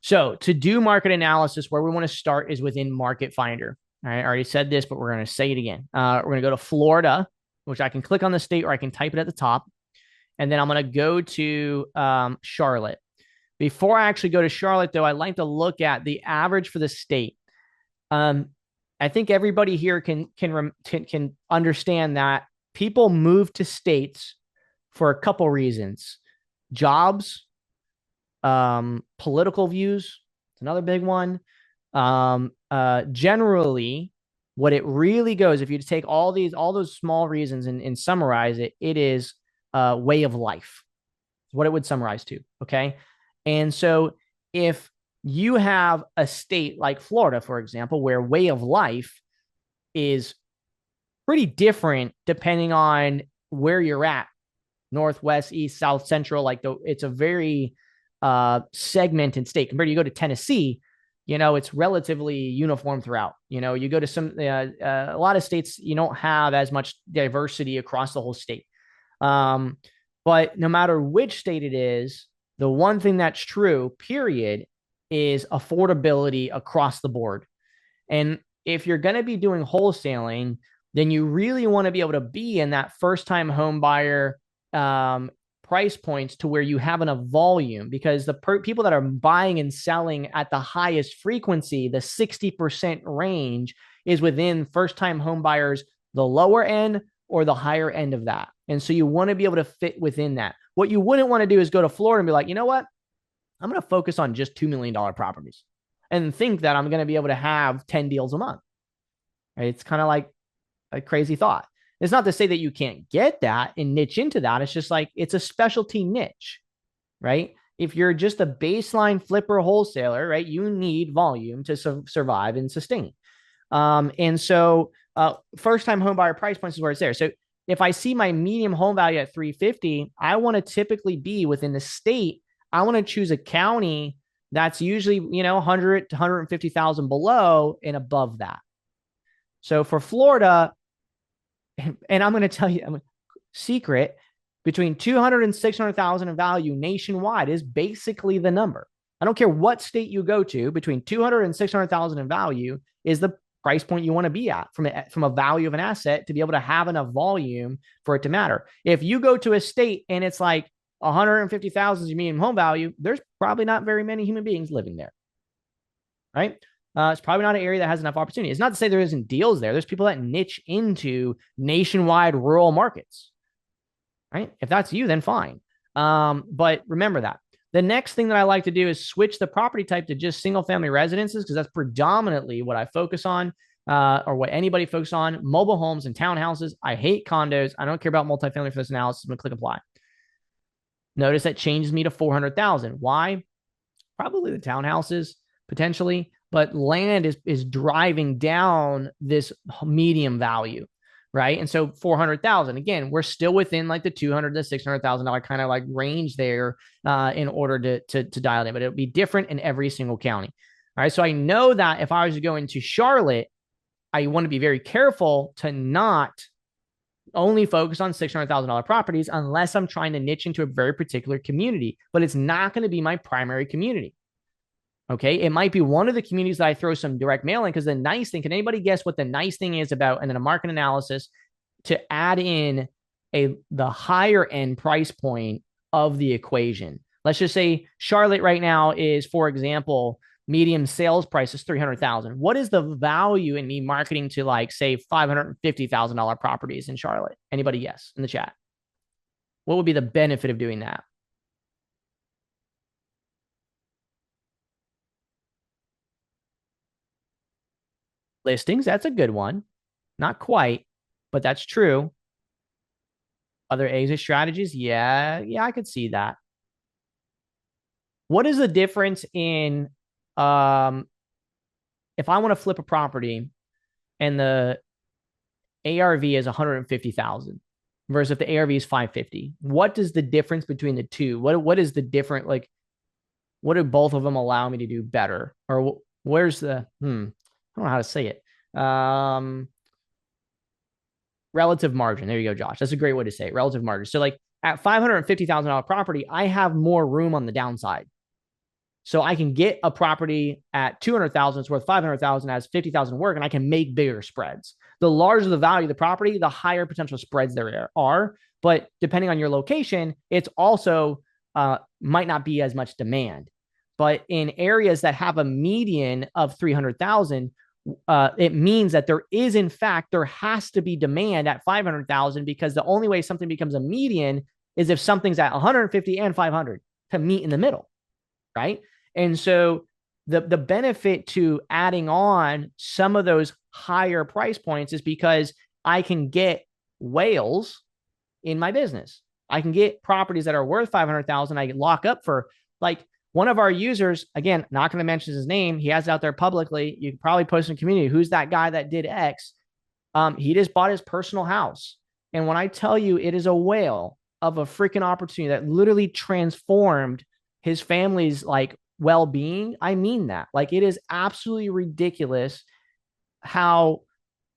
So to do market analysis, where we want to start is within Market Finder. All right, I already said this, but we're going to say it again. We're going to go to Florida, which I can click on the state or I can type it at the top. And then I'm going to go to Charlotte. Before I actually go to Charlotte, though, I like to look at the average for the state. Um, I think everybody here can understand that people move to states for a couple reasons: jobs, political views. It's another big one. Generally, what it really goes, if you take all those small reasons and summarize it, it is way of life. What it would summarize to. Okay. And so if you have a state like Florida, for example, where way of life is pretty different depending on where you're at, northwest, east, south, central, it's a very segmented state. Compared to, you go to Tennessee, it's relatively uniform throughout. You go to a lot of states, you don't have as much diversity across the whole state. But no matter which state it is, the one thing that's true, period, is affordability across the board. And if you're going to be doing wholesaling, then you really want to be able to be in that first time home buyer price points to where you have enough volume, because the people that are buying and selling at the highest frequency, the 60% range, is within first time home buyers, the lower end or the higher end of that. And so you want to be able to fit within that. What you wouldn't want to do is go to Florida and be like, you know what? I'm going to focus on just $2 million properties and think that I'm going to be able to have 10 deals a month. Right? It's kind of like a crazy thought. It's not to say that you can't get that and niche into that. It's just like, it's a specialty niche, right? If you're just a baseline flipper wholesaler, right, you need volume to survive and sustain. And so first time home buyer price points is where it's there. So if I see my medium home value at 350, I want to typically be within the state. I want to choose a county that's usually, 100 to 150,000 below and above that. So for Florida, and I'm going to tell you a secret, between 200 and 600,000 in value nationwide is basically the number. I don't care what state you go to, between 200 and 600,000 in value is the price point you want to be at from a value of an asset to be able to have enough volume for it to matter. If you go to a state and it's like 150,000 is your median home value, there's probably not very many human beings living there, right? It's probably not an area that has enough opportunity. It's not to say there isn't deals there. There's people that niche into nationwide rural markets, right? If that's you, then fine. But remember that. The next thing that I like to do is switch the property type to just single family residences, because that's predominantly what I focus on, or what anybody focuses on. Mobile homes and townhouses. I hate condos. I don't care about multifamily for this analysis. I'm going to click apply. Notice that changes me to 400,000. Why? Probably the townhouses potentially, but land is driving down this medium value, right? And so 400,000, again, we're still within like the 200 to $600,000 kind of like range there, in order to dial it in, but it'll be different in every single county. All right, so I know that if I was to go into Charlotte, I want to be very careful to not only focus on $600,000 properties unless I'm trying to niche into a very particular community, but it's not going to be my primary community. Okay. It might be one of the communities that I throw some direct mail in, because the nice thing, can anybody guess what the nice thing is about, and then a market analysis to add in the higher end price point of the equation? Let's just say Charlotte right now is, for example, medium sales price is 300,000. What is the value in me marketing to, like, say, $550,000 properties in Charlotte? Anybody guess in the chat? What would be the benefit of doing that? Listings, that's a good one. Not quite, but that's true. Other exit strategies, yeah, I could see that. What is the difference in if I want to flip a property and the ARV is 150,000 versus if the ARV is 550? What is the difference between the two? What is the different, like, what do both of them allow me to do better? Or where's the I don't know how to say it. Relative margin. There you go, Josh. That's a great way to say it. Relative margin. So like at $550,000 property, I have more room on the downside. So I can get a property at 200,000, it's worth 500,000, has 50,000 work, and I can make bigger spreads. The larger the value of the property, the higher potential spreads there are. But depending on your location, it's also might not be as much demand. But in areas that have a median of 300,000, it means that there is, in fact, there has to be demand at 500,000, because the only way something becomes a median is if something's at 150 and 500 to meet in the middle, right? And so the benefit to adding on some of those higher price points is because I can get whales in my business. I can get properties that are worth 500,000. I can lock up for, like, one of our users, again, not going to mention his name. He has it out there publicly. You can probably post in the community. Who's that guy that did X? He just bought his personal house. And when I tell you it is a whale of a freaking opportunity that literally transformed his family's like well-being, I mean that. Like, it is absolutely ridiculous how,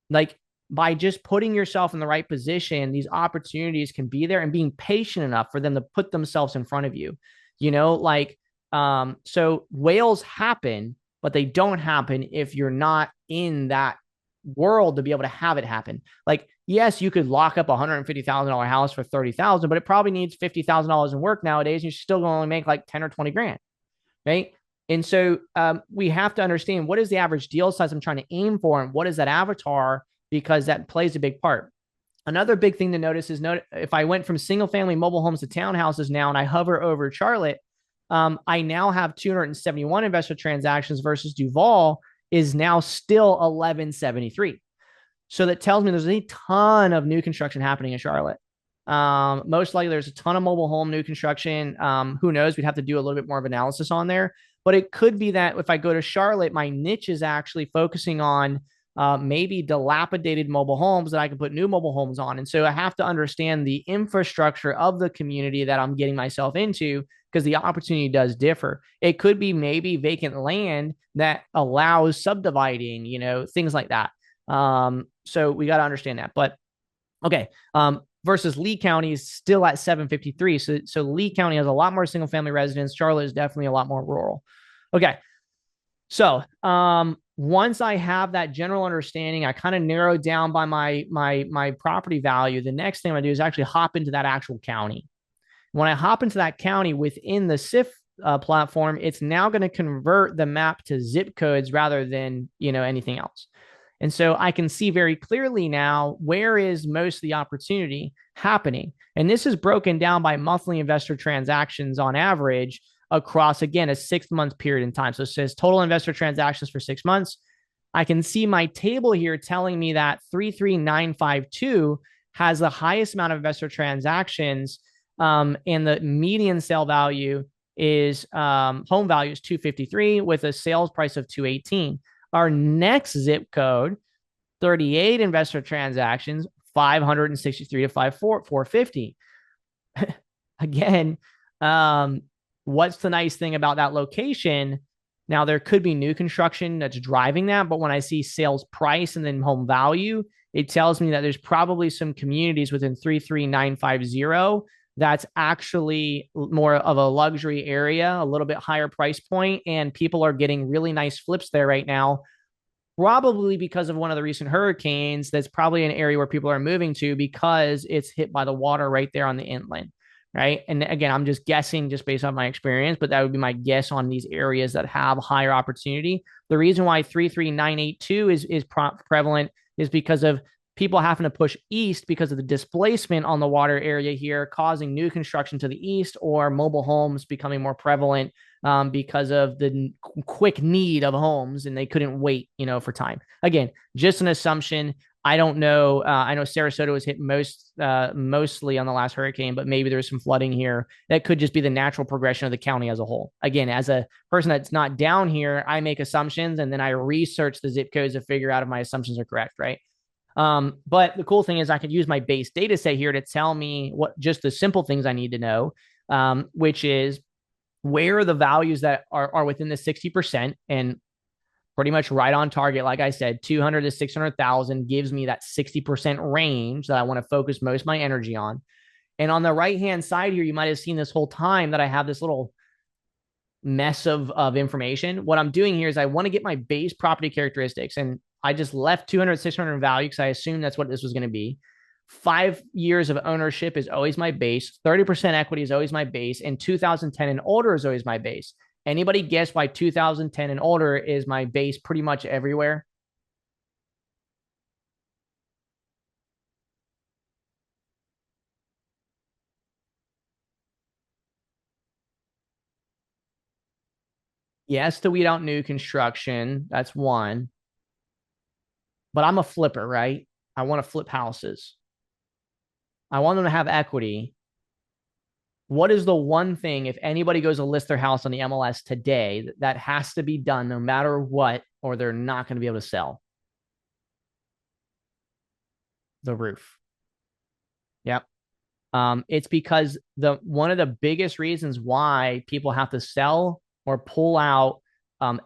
like, by just putting yourself in the right position, these opportunities can be there, and being patient enough for them to put themselves in front of you. Like, so whales happen, but they don't happen if you're not in that world to be able to have it happen. Like, yes, you could lock up a $150,000 house for 30,000, but it probably needs $50,000 in work nowadays. And you're still going to only make like 10 or 20 grand, right? And so we have to understand, what is the average deal size I'm trying to aim for, and what is that avatar, because that plays a big part. Another big thing to notice is, if I went from single family mobile homes to townhouses now, and I hover over Charlotte, I now have 271 investor transactions versus Duval is now still 1173. So that tells me there's a ton of new construction happening in Charlotte. Most likely there's a ton of mobile home new construction. Who knows? We'd have to do a little bit more of analysis on there. But it could be that if I go to Charlotte, my niche is actually focusing on maybe dilapidated mobile homes that I can put new mobile homes on. And so I have to understand the infrastructure of the community that I'm getting myself into, because the opportunity does differ. It could be maybe vacant land that allows subdividing, things like that. So we got to understand that. But okay. Versus Lee County is still at 753. So Lee County has a lot more single family residents. Charlotte is definitely a lot more rural. Okay. So once I have that general understanding, I kind of narrowed down by my property value. The next thing I'm gonna do is actually hop into that actual county. When I hop into that county within the SIF platform, it's now going to convert the map to zip codes rather than anything else. And so I can see very clearly now where is most of the opportunity happening. And this is broken down by monthly investor transactions on average across, again, a 6-month period in time. So it says total investor transactions for 6 months. I can see my table here telling me that 33952 has the highest amount of investor transactions, and the median sale value is home value is 253 with a sales price of 218. Our next zip code, 38 investor transactions, 563 to 450. Again, what's the nice thing about that location? Now, there could be new construction that's driving that, but when I see sales price and then home value, it tells me that there's probably some communities within 33950 that's actually more of a luxury area, a little bit higher price point, and people are getting really nice flips there right now, probably because of one of the recent hurricanes. That's probably an area where people are moving to because it's hit by the water right there on the inland, right? And again, I'm just guessing just based on my experience, but that would be my guess on these areas that have higher opportunity. The reason why 33982 is prevalent is because of people having to push east because of the displacement on the water area here, causing new construction to the east, or mobile homes becoming more prevalent because of the quick need of homes, and they couldn't wait, for time. Again, just an assumption. I don't know. I know Sarasota was hit mostly on the last hurricane, but maybe there's some flooding here. That could just be the natural progression of the county as a whole. Again, as a person that's not down here, I make assumptions and then I research the zip codes to figure out if my assumptions are correct, right? But the cool thing is I could use my base data set here to tell me what just the simple things I need to know, which is where are the values that are within the 60% and pretty much right on target. Like I said, 200 to 600,000 gives me that 60% range that I want to focus most of my energy on. And on the right-hand side here, you might have seen this whole time that I have this little mess of information. What I'm doing here is I want to get my base property characteristics, and I just left 200, 600 in value because I assumed that's what this was going to be. 5 years of ownership is always my base. 30% equity is always my base, and 2010 and older is always my base. Anybody guess why 2010 and older is my base pretty much everywhere? Yes, to weed out new construction. That's one. But I'm a flipper, right? I want to flip houses. I want them to have equity. What is the one thing, if anybody goes to list their house on the MLS today, that has to be done no matter what, or they're not going to be able to sell? The roof. Yep. It's because the one of the biggest reasons why people have to sell or pull out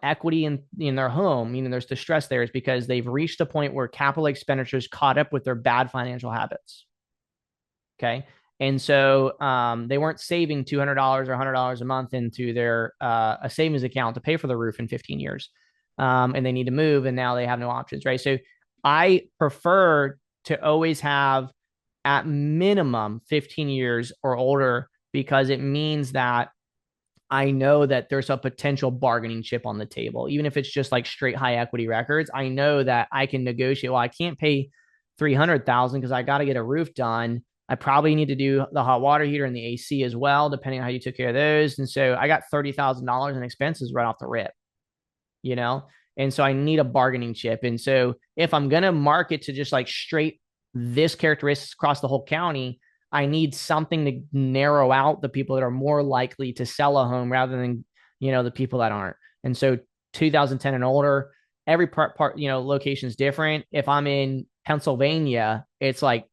equity in their home, meaning there's distress there, is because they've reached a point where capital expenditures caught up with their bad financial habits. Okay. And so they weren't saving $200 or $100 a month into their a savings account to pay for the roof in 15 years. And they need to move, and now they have no options, right? So I prefer to always have at minimum 15 years or older, because it means that I know that there's a potential bargaining chip on the table. Even if it's just like straight high equity records, I know that I can negotiate. Well, I can't pay 300,000 because I got to get a roof done. I probably need to do the hot water heater and the AC as well, depending on how you took care of those. And so I got $30,000 in expenses right off the rip, you know? And so I need a bargaining chip. And so if I'm going to market to just like straight this characteristics across the whole county, I need something to narrow out the people that are more likely to sell a home rather than, the people that aren't. And so 2010 and older, every part, location is different. If I'm in Pennsylvania, it's like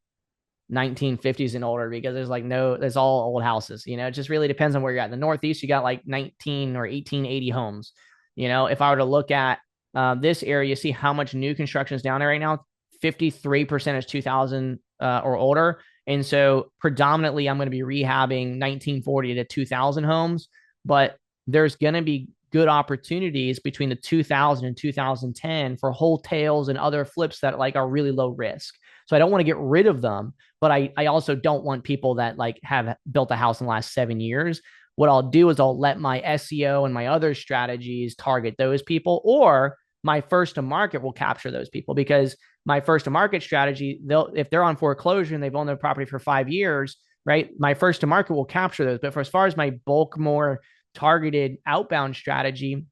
1950s and older, because there's like no, there's all old houses. It just really depends on where you're at. In the Northeast, you got like 19 or 1880 homes. If I were to look at this area, see how much new construction is down there right now. 53% is 2000 or older. And so predominantly, I'm going to be rehabbing 1940 to 2000 homes, but there's going to be good opportunities between the 2000 and 2010 for wholesales and other flips that like are really low risk. So I don't want to get rid of them, but I also don't want people that like have built a house in the last 7 years. What I'll do is I'll let my SEO and my other strategies target those people, or my first to market will capture those people, because my first to market strategy, if they're on foreclosure and they've owned their property for 5 years, right? My first to market will capture those. But for as far as my bulk, more targeted outbound strategy,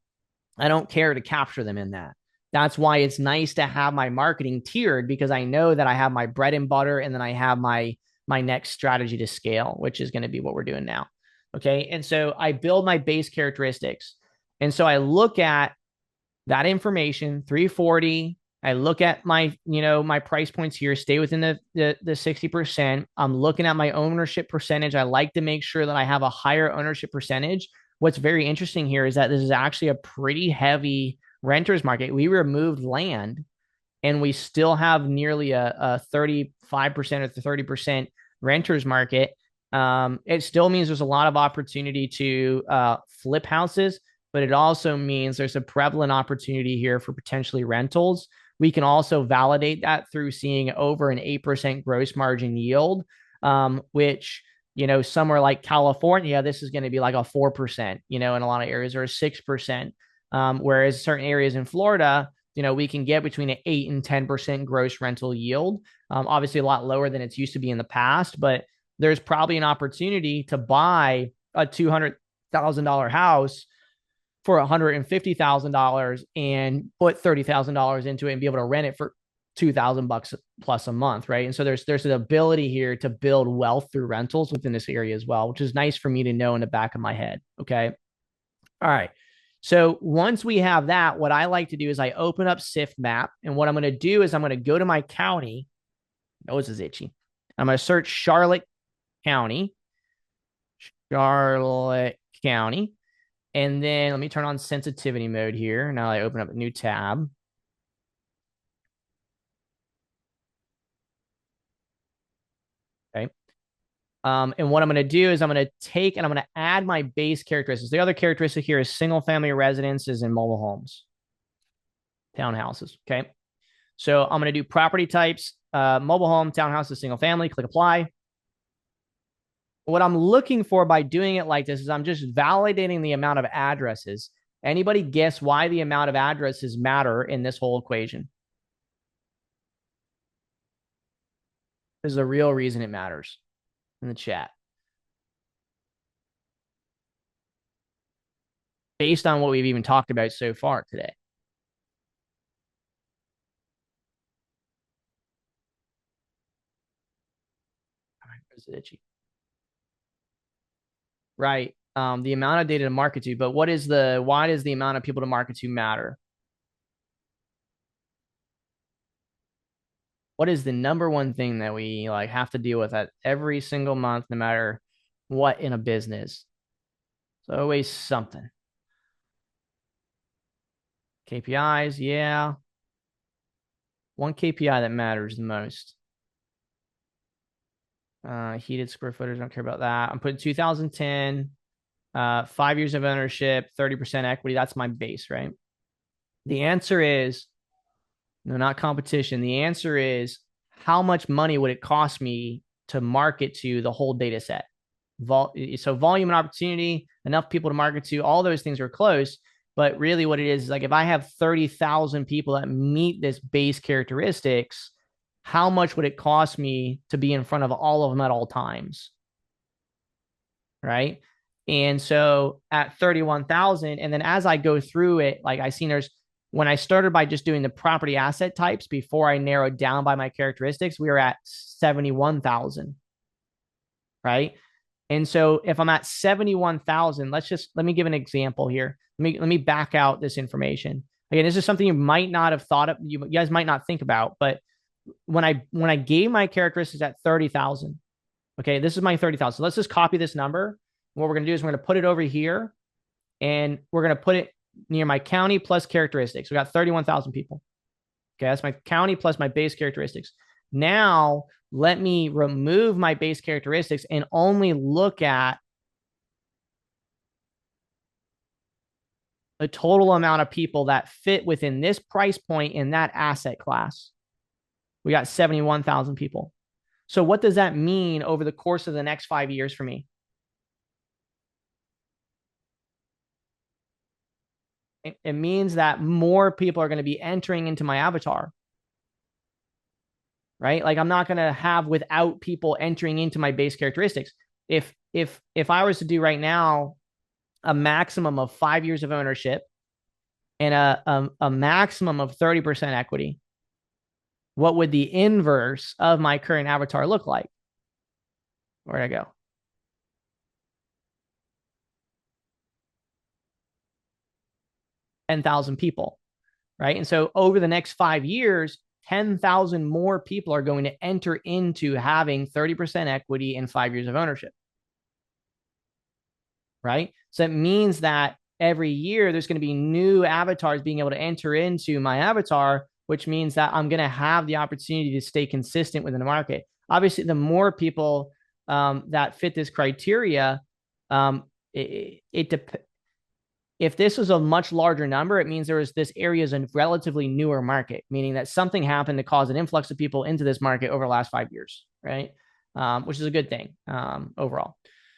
I don't care to capture them in that. That's why it's nice to have my marketing tiered, because I know that I have my bread and butter, and then I have my next strategy to scale, which is going to be what we're doing now. Okay. And so I build my base characteristics. And so I look at that information, 340. I look at my price points here, stay within the 60%. I'm looking at my ownership percentage. I like to make sure that I have a higher ownership percentage. What's very interesting here is that this is actually a pretty heavy renters market. We removed land, and we still have nearly a 35% or 30% renters market. It still means there's a lot of opportunity to flip houses, but it also means there's a prevalent opportunity here for potentially rentals. We can also validate that through seeing over an 8% gross margin yield, which, somewhere like California, this is going to be like a 4%, in a lot of areas, or a 6%. Whereas certain areas in Florida, we can get between an 8 and 10% gross rental yield. Obviously, a lot lower than it's used to be in the past, but there's probably an opportunity to buy a $200,000 house for $150,000 and put $30,000 into it and be able to rent it for $2,000 plus a month, right? And so there's an ability here to build wealth through rentals within this area as well, which is nice for me to know in the back of my head. Okay. All right. So once we have that, what I like to do is I open up SIFT map. And what I'm going to do is I'm going to go to my county. Nose is itchy. I'm going to search Charlotte County. Charlotte County. And then let me turn on sensitivity mode here. Now I open up a new tab. Okay. And what I'm going to do is I'm going to take and I'm going to add my base characteristics. The other characteristic here is single family residences and mobile homes, townhouses. Okay. So I'm going to do property types, mobile home, townhouses, single family, click apply. What I'm looking for by doing it like this is I'm just validating the amount of addresses. Anybody guess why the amount of addresses matter in this whole equation? There's a real reason it matters in the chat. Based on what we've even talked about so far today. Where's it itchy? Right. The amount of data to market to, but why does the amount of people to market to matter? What is the number one thing that we like have to deal with at every single month, no matter what in a business? It's always something. KPIs, yeah. One KPI that matters the most. Heated square footage, don't care about that. I'm putting 2010, 5 years of ownership, 30% equity. That's my base, right? The answer is no, not competition. The answer is how much money would it cost me to market to the whole data set? So volume and opportunity, enough people to market to, all those things are close. But really what it is like if I have 30,000 people that meet this base characteristics, how much would it cost me to be in front of all of them at all times? Right. And so at 31,000, and then as I go through it, like I seen when I started by just doing the property asset types before I narrowed down by my characteristics, we were at 71,000. Right. And so if I'm at 71,000, let me give an example here. Let me back out this information. Again, this is something you might not have thought of. You guys might not think about, but when I gave my characteristics at 30,000, okay, this is my 30,000. So let's just copy this number. What we're going to do is we're going to put it over here and we're going to put it near my county plus characteristics. We got 31,000 people. Okay, that's my county plus my base characteristics. Now, let me remove my base characteristics and only look at the total amount of people that fit within this price point in that asset class. We got 71,000 people. So what does that mean over the course of the next 5 years for me? It means that more people are going to be entering into my avatar. Right? Like I'm not going to have without people entering into my base characteristics. If I was to do right now a maximum of 5 years of ownership and a maximum of 30% equity, what would the inverse of my current avatar look like? Where'd I go? 10,000 people, right? And so over the next 5 years, 10,000 more people are going to enter into having 30% equity and 5 years of ownership, right? So it means that every year there's going to be new avatars being able to enter into my avatar, which means that I'm going to have the opportunity to stay consistent within the market. Obviously, the more people that fit this criteria, if this was a much larger number, it means this area is a relatively newer market, meaning that something happened to cause an influx of people into this market over the last 5 years, right? Which is a good thing overall.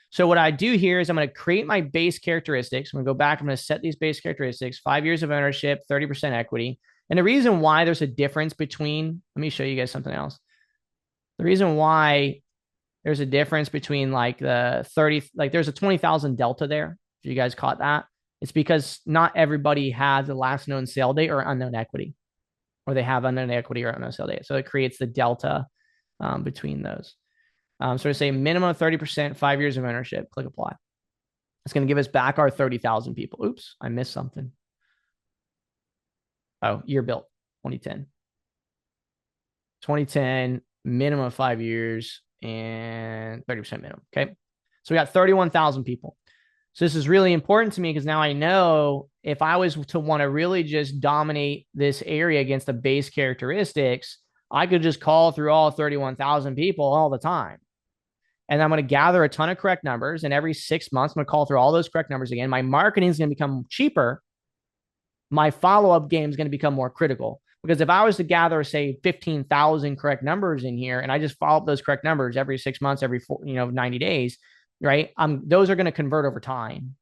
So what I do here is I'm going to create my base characteristics. I'm going to go back. I'm going to set these base characteristics, 5 years of ownership, 30% equity. And the reason why there's a difference between, let me show you guys something else. The reason why there's a difference between like the 30, like there's a 20,000 delta there. If you guys caught that. It's because not everybody has the last known sale date or unknown equity, or they have unknown equity or unknown sale date. So it creates the delta between those. So we say minimum of 30%, 5 years of ownership, click apply. It's going to give us back our 30,000 people. Oops, I missed something. Oh, year built, 2010. 2010, minimum of 5 years and 30% minimum. Okay. So we got 31,000 people. So this is really important to me because now I know if I was to want to really just dominate this area against the base characteristics, I could just call through all 31,000 people all the time. and I'm going to gather a ton of correct numbers. And every 6 months, I'm going to call through all those correct numbers again. My marketing is going to become cheaper. My follow-up game is going to become more critical. Because if I was to gather, say, 15,000 correct numbers in here, and I just follow up those correct numbers every 6 months, every 90 days, right? Those are going to convert over time,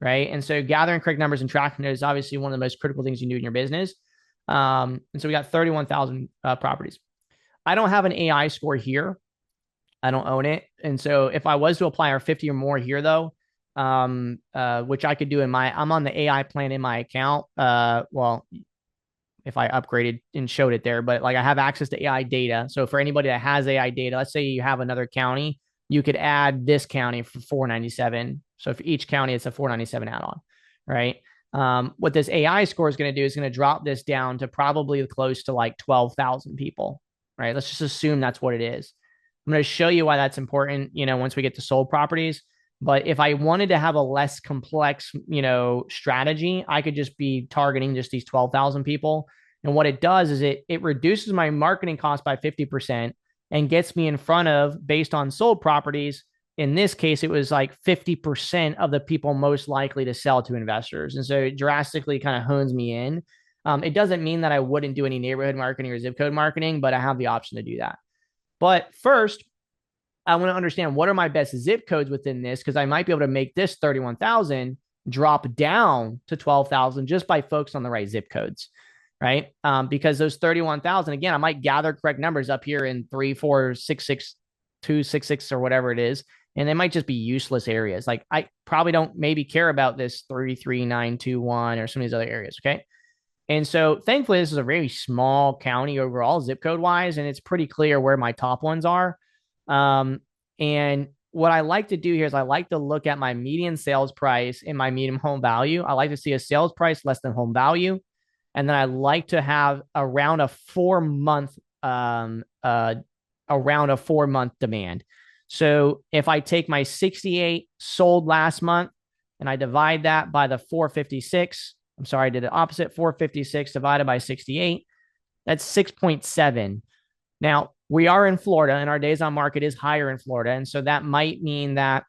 right? And so gathering correct numbers and tracking it is obviously one of the most critical things you do in your business. And so we got 31,000 properties. I don't have an AI score here. I don't own it. And so if I was to apply our 50 or more here, though, which I could do I'm on the AI plan in my account. Well, if I upgraded and showed it there, but like I have access to AI data. So for anybody that has AI data, let's say you have another county, you could add this county for 497. So for each county, it's a 497 add-on, right? What this AI score is going to do is going to drop this down to probably close to like 12,000 people, right? Let's just assume that's what it is. I'm going to show you why that's important, once we get to sold properties. But if I wanted to have a less complex, strategy, I could just be targeting just these 12,000 people. And what it does is it reduces my marketing cost by 50% and gets me in front of, based on sold properties. In this case, it was like 50% of the people most likely to sell to investors. And so it drastically kind of hones me in. It doesn't mean that I wouldn't do any neighborhood marketing or zip code marketing, but I have the option to do that. But first, I want to understand what are my best zip codes within this, because I might be able to make this 31,000 drop down to 12,000 just by focusing on the right zip codes, right? Because those 31,000, again, I might gather correct numbers up here in 3, 4, 6, 6, 2, 6, 6, or whatever it is. And they might just be useless areas. Like I probably don't maybe care about this 33921 or some of these other areas. Okay. And so thankfully, this is a very small county overall, zip code wise, and it's pretty clear where my top ones are. And what I like to do here is I like to look at my median sales price and my median home value. I like to see a sales price less than home value. And then I like to have around a 4-month, demand. So if I take my 68 sold last month and I divide that by the 456, I'm sorry, I did the opposite, 456 divided by 68, that's 6.7. Now, we are in Florida and our days on market is higher in Florida. And so that might mean that,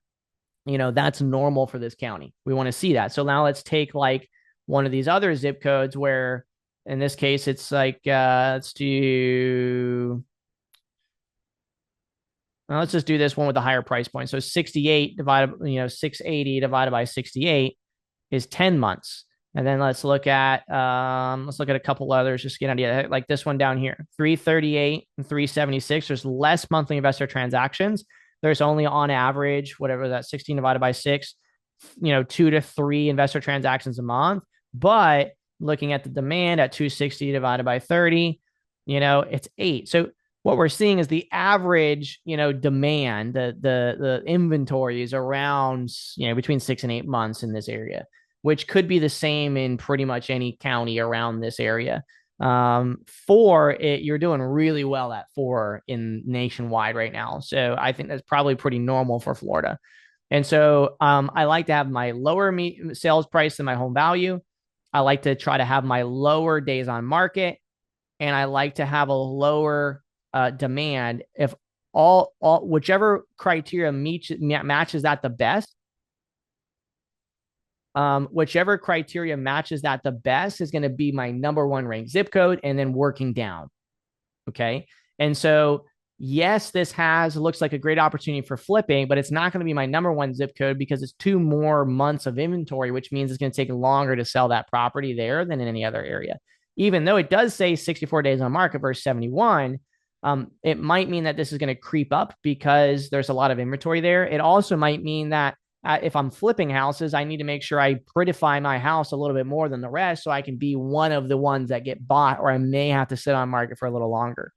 that's normal for this county. We want to see that. So now let's take like one of these other zip codes where in this case, it's like, let's just do this one with the higher price point. So 68 divided, 680 divided by 68 is 10 months. And then let's look at a couple others, just to get an idea. Like this one down here, 338 and 376. There's less monthly investor transactions. There's only on average, whatever that 16 divided by 6, 2 to 3 investor transactions a month. But looking at the demand at 260 divided by 30, it's 8. So what we're seeing is the average, demand, the inventory is around, between 6 and 8 months in this area, which could be the same in pretty much any county around this area. 4, you're doing really well at 4 in nationwide right now. So I think that's probably pretty normal for Florida. And so I like to have my lower sales price than my home value. I like to try to have my lower days on market, and I like to have a lower demand. If all whichever criteria matches that the best, whichever criteria matches that the best is going to be my number one ranked zip code, and then working down. Okay. And so, yes, this looks like a great opportunity for flipping, but it's not going to be my number one zip code because it's 2 more months of inventory, which means it's going to take longer to sell that property there than in any other area. Even though it does say 64 days on market versus 71, it might mean that this is going to creep up because there's a lot of inventory there. It also might mean that if I'm flipping houses, I need to make sure I prettify my house a little bit more than the rest so I can be one of the ones that get bought, or I may have to sit on market for a little longer.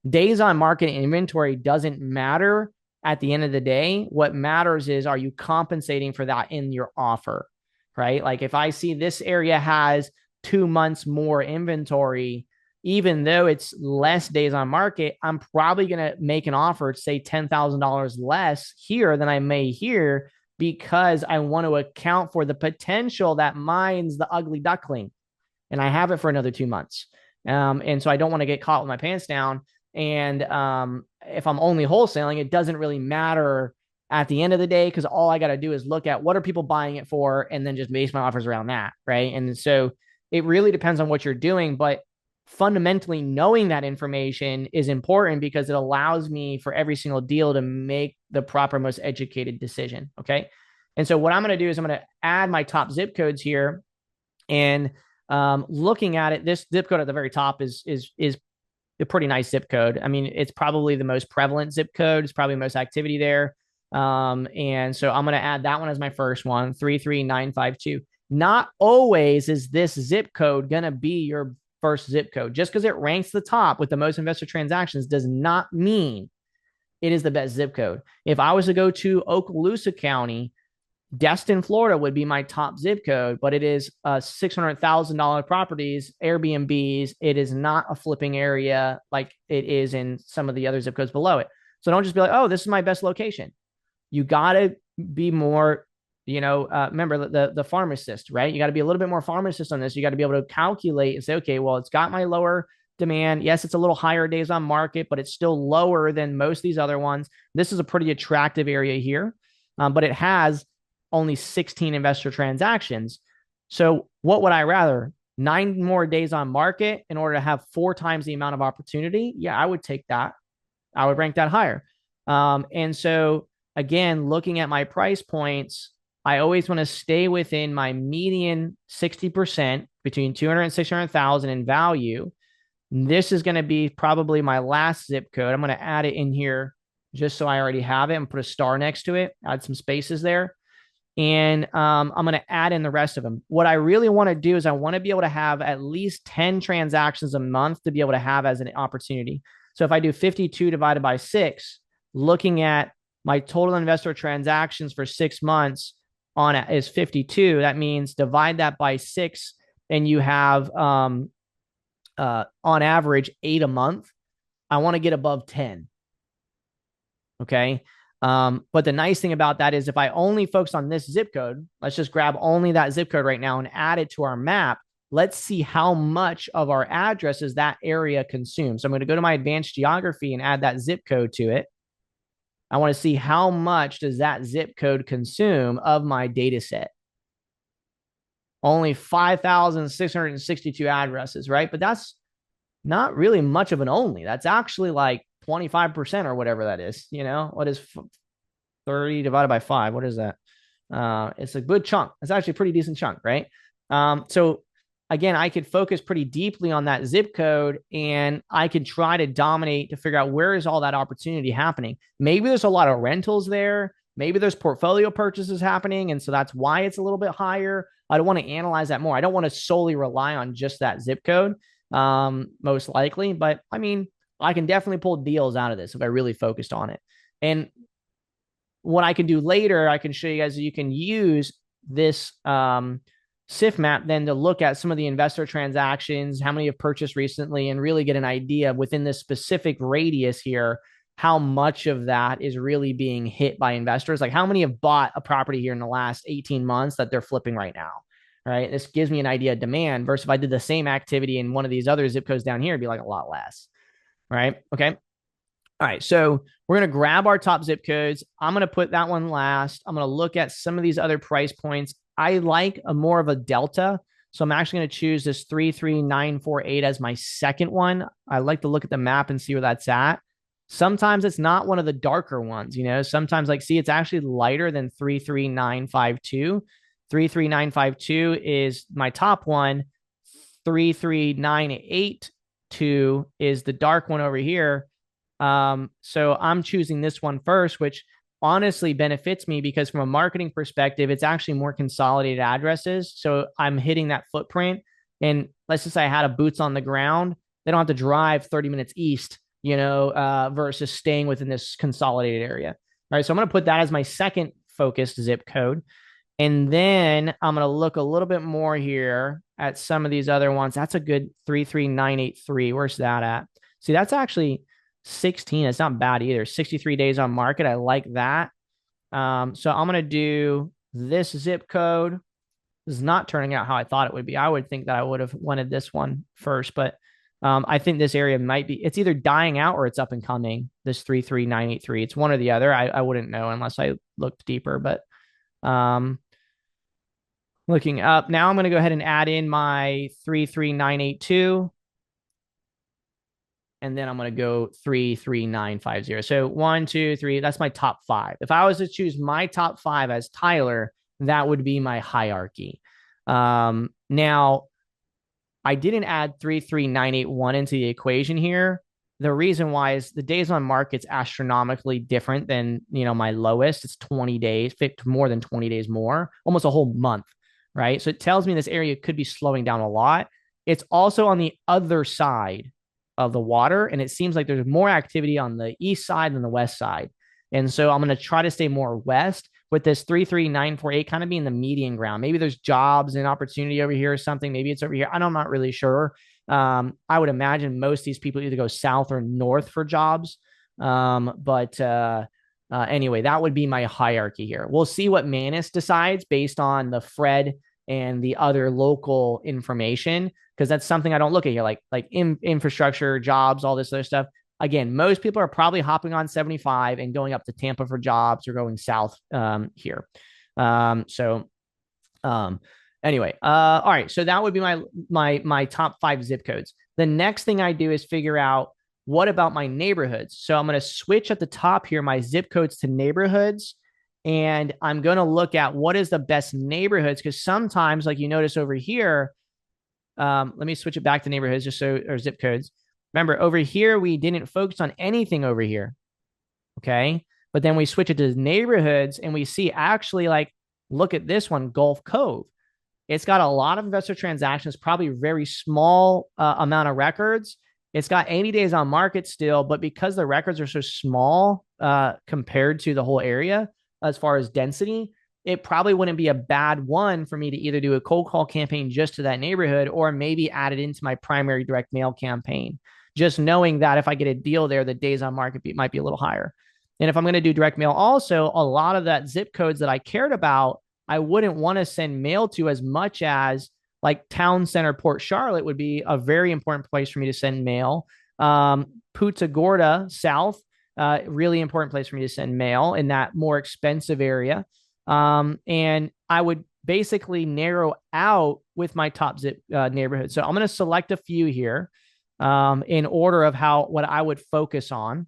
Days on market inventory doesn't matter at the end of the day. What matters is, are you compensating for that in your offer, right? Like if I see this area has 2 months more inventory, even though it's less days on market, I'm probably going to make an offer, say $10,000 less here than I may here, because I want to account for the potential that mine's the ugly duckling and I have it for another 2 months. And so I don't want to get caught with my pants down. And if I'm only wholesaling, it doesn't really matter at the end of the day, because all I got to do is look at what are people buying it for and then just base my offers around that. Right. And so it really depends on what you're doing. But fundamentally, knowing that information is important because it allows me for every single deal to make the proper, most educated decision. Okay. And so what I'm going to do is I'm going to add my top zip codes here. And looking at it, this zip code at the very top is a pretty nice zip code. I mean, it's probably the most prevalent zip code. It's probably the most activity there. And so I'm going to add that one as my first one, 33952. Not always is this zip code going to be your first zip code. Just because it ranks the top with the most investor transactions does not mean it is the best zip code. If I was to go to Okaloosa County, Destin, Florida would be my top zip code, but it is $600,000 properties, Airbnbs. It is not a flipping area like it is in some of the other zip codes below it. So don't just be like, oh, this is my best location. You got to be more, remember the pharmacist, right? You got to be a little bit more pharmacist on this. You got to be able to calculate and say, okay, well, it's got my lower demand. Yes, it's a little higher days on market, but it's still lower than most of these other ones. This is a pretty attractive area here, but it has only 16 investor transactions. So what would I rather? 9 more days on market in order to have 4 times the amount of opportunity? Yeah, I would take that. I would rank that higher. And so again, looking at my price points, I always want to stay within my median 60% between 200 and 600,000 in value. This is going to be probably my last zip code. I'm going to add it in here just so I already have it and put a star next to it, add some spaces there. And I'm going to add in the rest of them. What I really want to do is I want to be able to have at least 10 transactions a month to be able to have as an opportunity. So if I do 52 divided by 6, looking at my total investor transactions for 6 months on it is 52. That means divide that by 6 and you have on average 8 a month. I want to get above 10. Okay. But the nice thing about that is if I only focus on this zip code, let's just grab only that zip code right now and add it to our map. Let's see how much of our addresses that area consumes. So I'm going to go to my advanced geography and add that zip code to it. I want to see how much does that zip code consume of my data set. Only 5,662 addresses, right? But that's not really much of an only. That's actually like 25% or whatever that is. What is 30 divided by 5? What is that? It's a good chunk. It's actually a pretty decent chunk, right? So again, I could focus pretty deeply on that zip code and I could try to dominate to figure out where is all that opportunity happening. Maybe there's a lot of rentals there. Maybe there's portfolio purchases happening. And so that's why it's a little bit higher. I don't want to analyze that more. I don't want to solely rely on just that zip code, most likely. But I mean, I can definitely pull deals out of this if I really focused on it. And what I can do later, I can show you guys that you can use this SIF map then to look at some of the investor transactions, how many have purchased recently, and really get an idea within this specific radius here, how much of that is really being hit by investors. Like how many have bought a property here in the last 18 months that they're flipping right now, right? This gives me an idea of demand versus if I did the same activity in one of these other zip codes down here, it'd be like a lot less, right? Okay. All right, so we're going to grab our top zip codes. I'm going to put that one last. I'm going to look at some of these other price points. I like a more of a delta. So I'm actually going to choose this 33948 as my second one. I like to look at the map and see where that's at. Sometimes it's not one of the darker ones, sometimes see, it's actually lighter than 33952. 33952 is my top one. 33982 is the dark one over here. So I'm choosing this one first, which honestly benefits me because from a marketing perspective, it's actually more consolidated addresses. So I'm hitting that footprint. And let's just say I had a boots on the ground. They don't have to drive 30 minutes east, versus staying within this consolidated area. All right. So I'm going to put that as my second focused zip code. And then I'm going to look a little bit more here at some of these other ones. That's a good 33983. Where's that at? See, that's actually 16. It's not bad either. 63 days on market. I like that. So I'm going to do this zip code. This is not turning out how I thought it would be. I would think that I would have wanted this one first, but I think this area might be, it's either dying out or it's up and coming. This 33983. It's one or the other. I wouldn't know unless I looked deeper, but um, looking up now, I'm going to go ahead and add in my 33982. And then I'm going to go 33950. So 1, 2, 3. That's my top 5. If I was to choose my top 5 as Tyler, that would be my hierarchy. Now, I didn't add 33981 into the equation here. The reason why is the days on market's astronomically different than, my lowest. It's 20 days, more than 20 days more, almost a whole month, right? So it tells me this area could be slowing down a lot. It's also on the other side of the water, and it seems like there's more activity on the east side than the west side. And so I'm going to try to stay more west, with this 33948 kind of being the median ground. Maybe there's jobs and opportunity over here or something. Maybe it's over here. I'm not really sure. I would imagine most of these people either go south or north for jobs. But anyway, that would be my hierarchy here. We'll see what Manus decides based on the Fred and the other local information, because that's something I don't look at here, like infrastructure, jobs, all this other stuff. Again, most people are probably hopping on 75 and going up to Tampa for jobs or going south here. Anyway, all right. So that would be my top 5 zip codes. The next thing I do is figure out, what about my neighborhoods? So I'm going to switch at the top here, my zip codes to neighborhoods. And I'm going to look at what is the best neighborhoods, because sometimes, like you notice over here, let me switch it back to neighborhoods or zip codes. Remember, over here, we didn't focus on anything over here. Okay. But then we switch it to neighborhoods and we see actually, like, look at this one, Gulf Cove. It's got a lot of investor transactions, probably very small amount of records. It's got 80 days on market still, but because the records are so small compared to the whole area as far as density, it probably wouldn't be a bad one for me to either do a cold call campaign just to that neighborhood, or maybe add it into my primary direct mail campaign, just knowing that if I get a deal there, the days on market might be a little higher. And if I'm going to do direct mail also, a lot of that zip codes that I cared about, I wouldn't want to send mail to as much as, like, Town Center, Port Charlotte would be a very important place for me to send mail. Punta Gorda South, really important place for me to send mail in that more expensive area. And I would basically narrow out with my top zip neighborhood. So I'm going to select a few here in order of what I would focus on.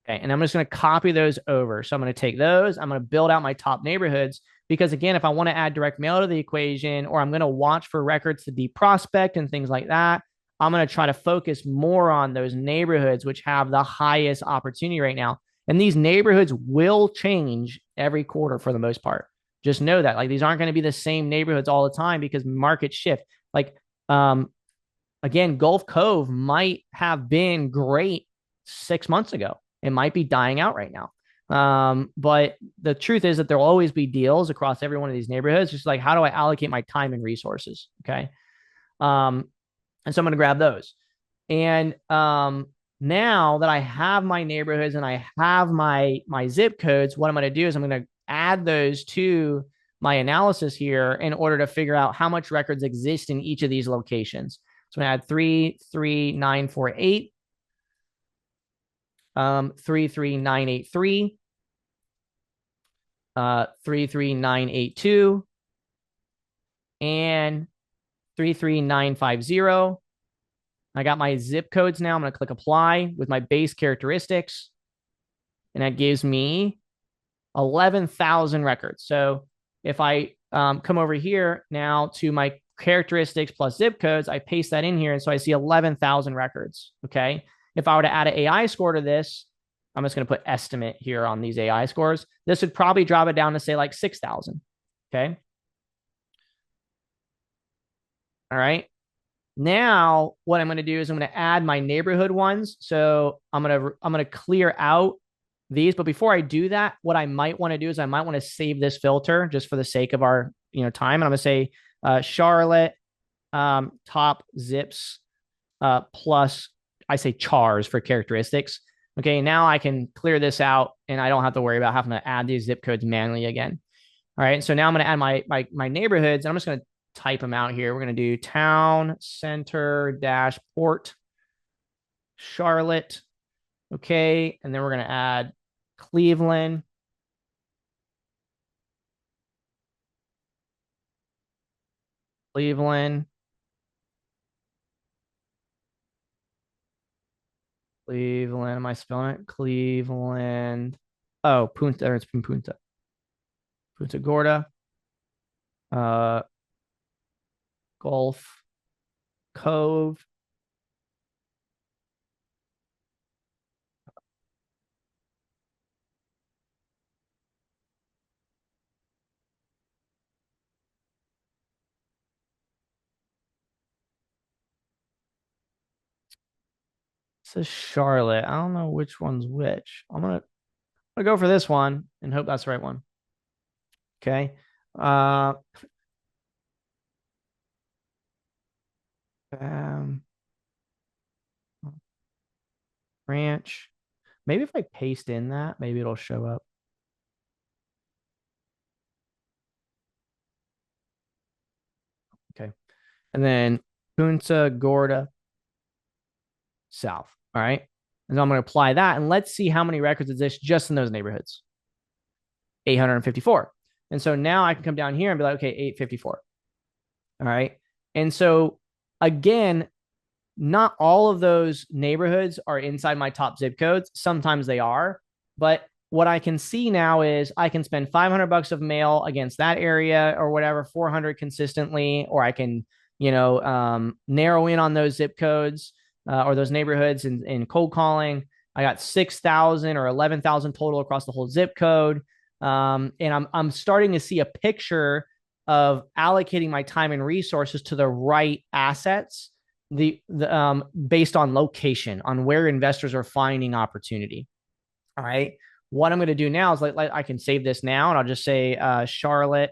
Okay, and I'm just going to copy those over. So I'm going to take those. I'm going to build out my top neighborhoods, because again, if I want to add direct mail to the equation, or I'm going to watch for records to deep prospect and things like that, I'm going to try to focus more on those neighborhoods which have the highest opportunity right now. And these neighborhoods will change every quarter for the most part. Just know that, like, these aren't going to be the same neighborhoods all the time, because markets shift. Like, again, Gulf Cove might have been great 6 months ago. It might be dying out right now. But the truth is that there will always be deals across every one of these neighborhoods. Just like, how do I allocate my time and resources? Okay. And so I'm going to grab those. And now that I have my neighborhoods and I have my zip codes, what I'm going to do is I'm going to add those to my analysis here in order to figure out how much records exist in each of these locations. So I'm going to add 33948, 33983, 33982, and 33950. I got my zip codes now. I'm going to click apply with my base characteristics, and that gives me 11,000 records. So if I come over here now to my characteristics plus zip codes, I paste that in here, and so I see 11,000 records. Okay. If I were to add an AI score to this, I'm just going to put estimate here on these AI scores. This would probably drop it down to, say, like 6,000. Okay. All right. Now, what I'm going to do is I'm going to add my neighborhood ones. So I'm going to clear out these. But before I do that, what I might want to do is I might want to save this filter just for the sake of our time. And I'm going to say Charlotte top zips plus, I say chars for characteristics. Okay, now I can clear this out and I don't have to worry about having to add these zip codes manually again. All right. So now I'm going to add my neighborhoods, and I'm just going to type them out here. We're going to do town center dash port Charlotte. Okay. And then we're going to add Cleveland. Cleveland. Cleveland. Am I spelling it? Cleveland. Oh, Punta. It's Punta. Punta Gorda. Uh, Gulf Cove. It says Charlotte. I don't know which one's which. I'm gonna go for this one and hope that's the right one. Okay. Uh, um, ranch. Maybe if I paste in that, maybe it'll show up. Okay. And then Punta Gorda South. All right. And so I'm going to apply that, and let's see how many records exist just in those neighborhoods. 854. And so now I can come down here and be like, okay, 854. All right. And so again, not all of those neighborhoods are inside my top zip codes. Sometimes they are, but what I can see now is I can spend $500 of mail against that area or whatever, 400 consistently, or I can, narrow in on those zip codes or those neighborhoods in cold calling. I got 6,000 or 11,000 total across the whole zip code. And I'm starting to see a picture of allocating my time and resources to the right assets, the based on location, on where investors are finding opportunity. All right. What I'm going to do now is like I can save this now, and I'll just say Charlotte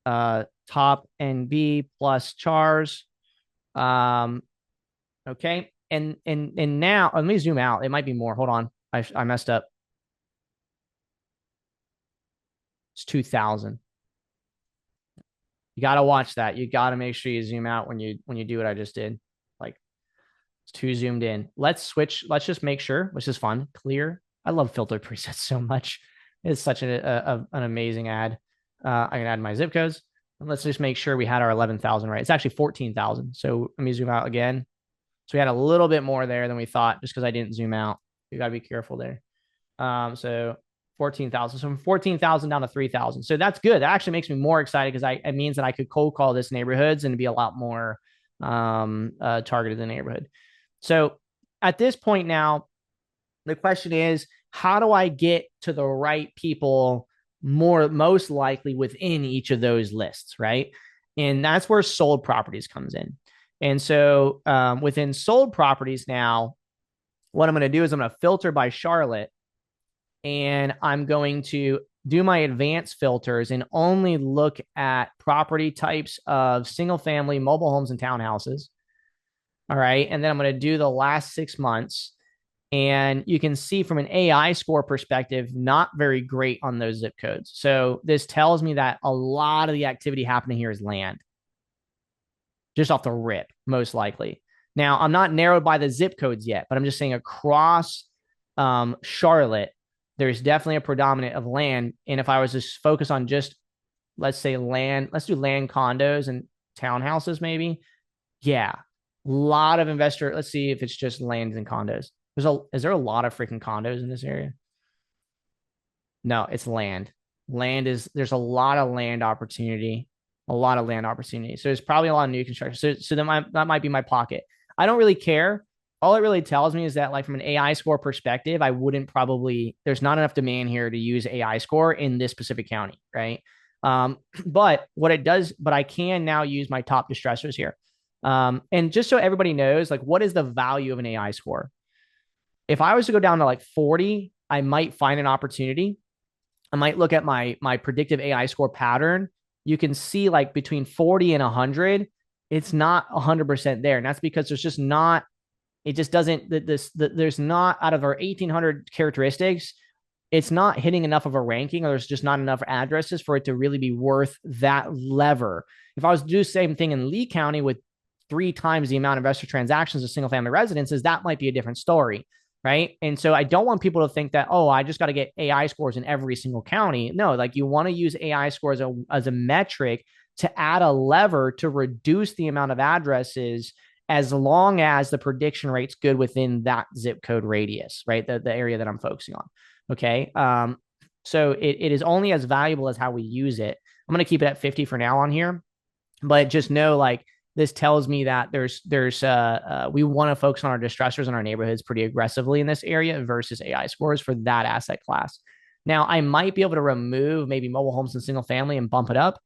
top NB plus chars. Okay. And now let me zoom out. It might be more. Hold on. I messed up. It's 2,000. You got to watch that. You got to make sure you zoom out when you do what I just did. Like, it's too zoomed in. Let's switch. Let's just make sure, which is fun. Clear. I love filter presets so much. It's such an amazing ad. I can add my zip codes. And let's just make sure we had our 11,000 right. It's actually 14,000. So let me zoom out again. So we had a little bit more there than we thought just because I didn't zoom out. You got to be careful there. So 14,000. So from 14,000 down to 3,000. So that's good. That actually makes me more excited because it means that I could cold call this neighborhoods and be a lot more targeted the neighborhood. So at this point now, the question is, how do I get to the right people most likely within each of those lists, right? And that's where sold properties comes in. And so within sold properties now, what I'm going to do is I'm going to filter by Charlotte, and I'm going to do my advanced filters and only look at property types of single family mobile homes and townhouses. All right. And then I'm going to do the last 6 months. And you can see from an AI score perspective, not very great on those zip codes. So this tells me that a lot of the activity happening here is land, just off the rip, most likely. Now, I'm not narrowed by the zip codes yet, but I'm just saying across Charlotte, there's definitely a predominant of land. And if I was to focus on just, let's say land, let's do land condos and townhouses, maybe. Yeah. A lot of investor. Let's see if it's just land and condos. Is there a lot of freaking condos in this area? No, it's land. There's a lot of land opportunity, a lot of land opportunity. So there's probably a lot of new construction. So that might be my pocket. I don't really care. All it really tells me is that, like, from an AI score perspective, there's not enough demand here to use AI score in this specific county, right? But I can now use my top distressors here. And just so everybody knows, like, what is the value of an AI score? If I was to go down to like 40, I might find an opportunity. I might look at my predictive AI score pattern. You can see, like, between 40 and 100, it's not 100% there. And that's because there's not, out of our 1,800 characteristics, it's not hitting enough of a ranking, or there's just not enough addresses for it to really be worth that lever. If I was to do the same thing in Lee County with 3 times the amount of investor transactions of single family residences, that might be a different story. Right. And so I don't want people to think that, oh, I just got to get AI scores in every single county. No, like you want to use AI scores as a metric to add a lever to reduce the amount of addresses as long as the prediction rate's good within that zip code radius, right? The area that I'm focusing on. Okay. So it is only as valuable as how we use it. I'm going to keep it at 50 for now on here, but just know like this tells me that we want to focus on our distressors in our neighborhoods pretty aggressively in this area versus AI scores for that asset class. Now, I might be able to remove maybe mobile homes and single family and bump it up.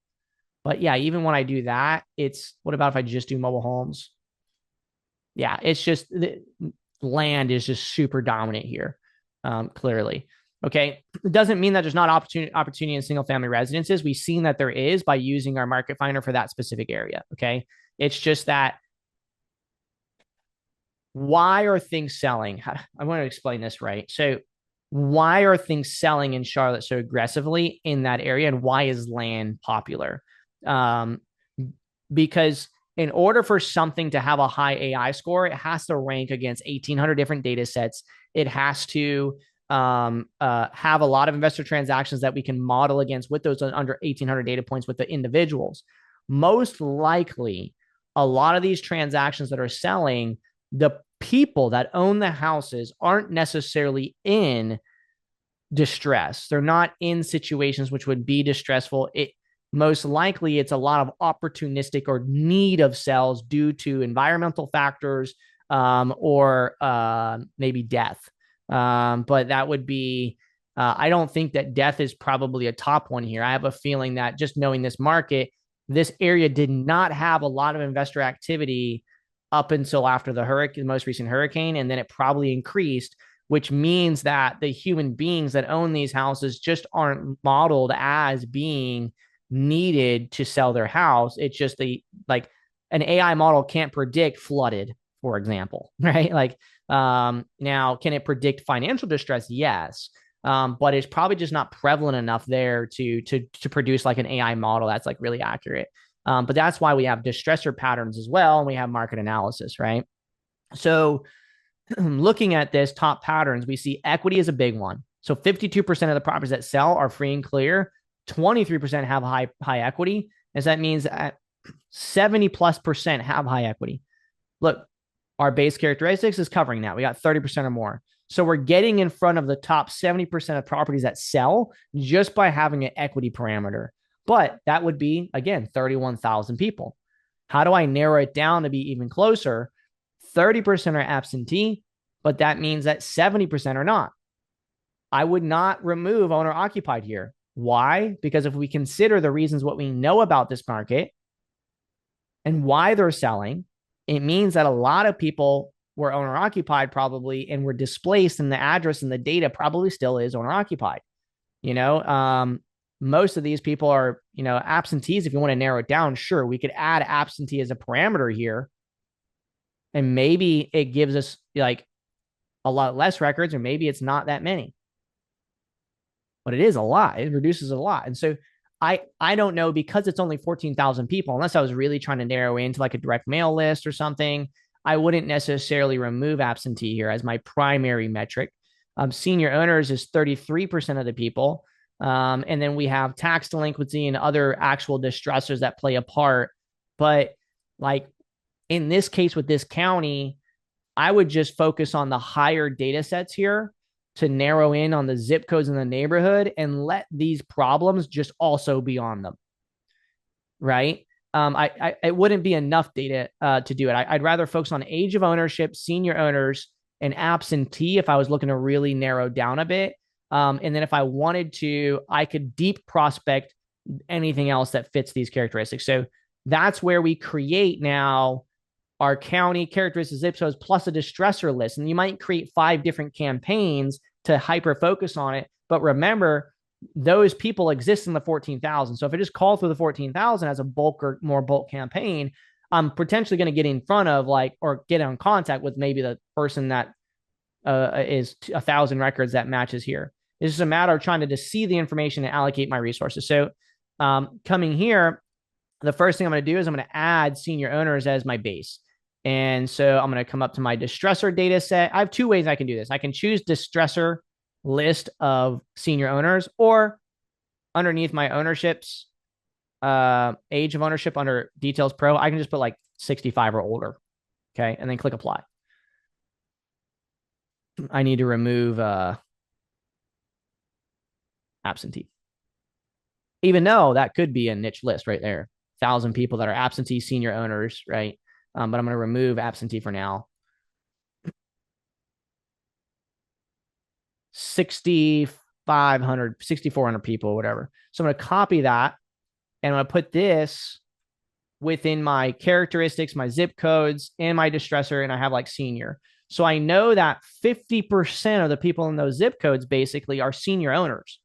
But yeah, even when I do that, it's what about if I just do mobile homes? Yeah, it's just the land is just super dominant here, clearly. Okay, it doesn't mean that there's not opportunity in single family residences. We've seen that there is by using our market finder for that specific area. Okay, it's just that why are things selling? I want to explain this right. So, why are things selling in Charlotte so aggressively in that area, and why is land popular? Um, because in order for something to have a high AI score, it has to rank against 1,800 different data sets. It has to have a lot of investor transactions that we can model against with those under 1,800 data points with the individuals. Most likely, a lot of these transactions that are selling, the people that own the houses aren't necessarily in distress. They're not in situations which would be distressful. Most likely it's a lot of opportunistic or need of sales due to environmental factors or maybe death. But that would be, I don't think that death is probably a top one here. I have a feeling that just knowing this market, this area did not have a lot of investor activity up until after the most recent hurricane, and then it probably increased, which means that the human beings that own these houses just aren't modeled as being needed to sell their house. It's just like an AI model can't predict flooded, for example, right? Like now, can it predict financial distress? Yes. But it's probably just not prevalent enough there to produce like an AI model that's like really accurate. But that's why we have distressor patterns as well, and we have market analysis, right? So looking at this top patterns, we see equity is a big one. So 52% of the properties that sell are free and clear. 23% have high equity. And so that means that 70+% have high equity. Look, our base characteristics is covering that. We got 30% or more. So we're getting in front of the top 70% of properties that sell just by having an equity parameter. But that would be, again, 31,000 people. How do I narrow it down to be even closer? 30% are absentee, but that means that 70% are not. I would not remove owner occupied here. Why? Because if we consider the reasons what we know about this market and why they're selling, it means that a lot of people were owner occupied probably and were displaced, and the address and the data probably still is owner occupied. Most of these people are, absentees. If you want to narrow it down, sure, we could add absentee as a parameter here. And maybe it gives us like a lot less records, or maybe it's not that many. But it is a lot. It reduces a lot. And so I don't know, because it's only 14,000 people, unless I was really trying to narrow into like a direct mail list or something, I wouldn't necessarily remove absentee here as my primary metric. Senior owners is 33% of the people. And then we have tax delinquency and other actual distressors that play a part. But like in this case with this county, I would just focus on the higher data sets here to narrow in on the zip codes in the neighborhood and let these problems just also be on them. Right. It wouldn't be enough data to do it. I'd rather focus on age of ownership, senior owners, and absentee if I was looking to really narrow down a bit. And then if I wanted to, I could deep prospect anything else that fits these characteristics. So that's where we create now our county characteristics zip codes plus a distressor list. And you might create 5 different campaigns to hyper focus on it. But remember, those people exist in the 14,000. So if I just call through the 14,000 as a bulk or more bulk campaign, I'm potentially going to get in front of or get in contact with maybe the person that is 1,000 records that matches here. It's just a matter of trying to just see the information and allocate my resources. So coming here, the first thing I'm going to do is I'm going to add senior owners as my base. And so I'm going to come up to my distressor data set. I have two ways I can do this. I can choose distressor list of senior owners, or underneath my ownerships, age of ownership under details pro, I can just put like 65 or older. Okay. And then click apply. I need to remove absentee. Even though that could be a niche list right there. 1,000 people that are absentee senior owners, right? But I'm going to remove absentee for now. 6,500, 6,400 people, whatever. So I'm going to copy that and I'm going to put this within my characteristics, my zip codes, and my distressor, and I have like senior. So I know that 50% of the people in those zip codes basically are senior owners.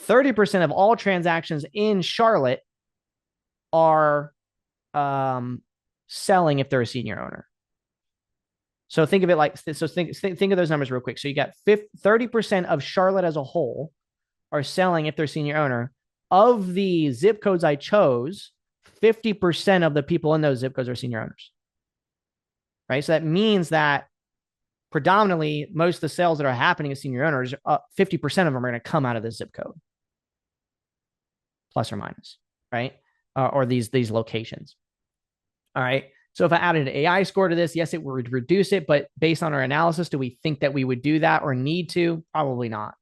30% of all transactions in Charlotte are selling if they're a senior owner. So think of it like, so think of those numbers real quick. So you got 30% of Charlotte as a whole are selling if they're senior owner. Of the zip codes I chose, 50% of the people in those zip codes are senior owners. Right? So that means that predominantly most of the sales that are happening as senior owners, 50% of them are going to come out of this zip code, plus or minus, right? Or these locations. All right. So if I added an AI score to this, yes, it would reduce it. But based on our analysis, do we think that we would do that or need to? Probably not.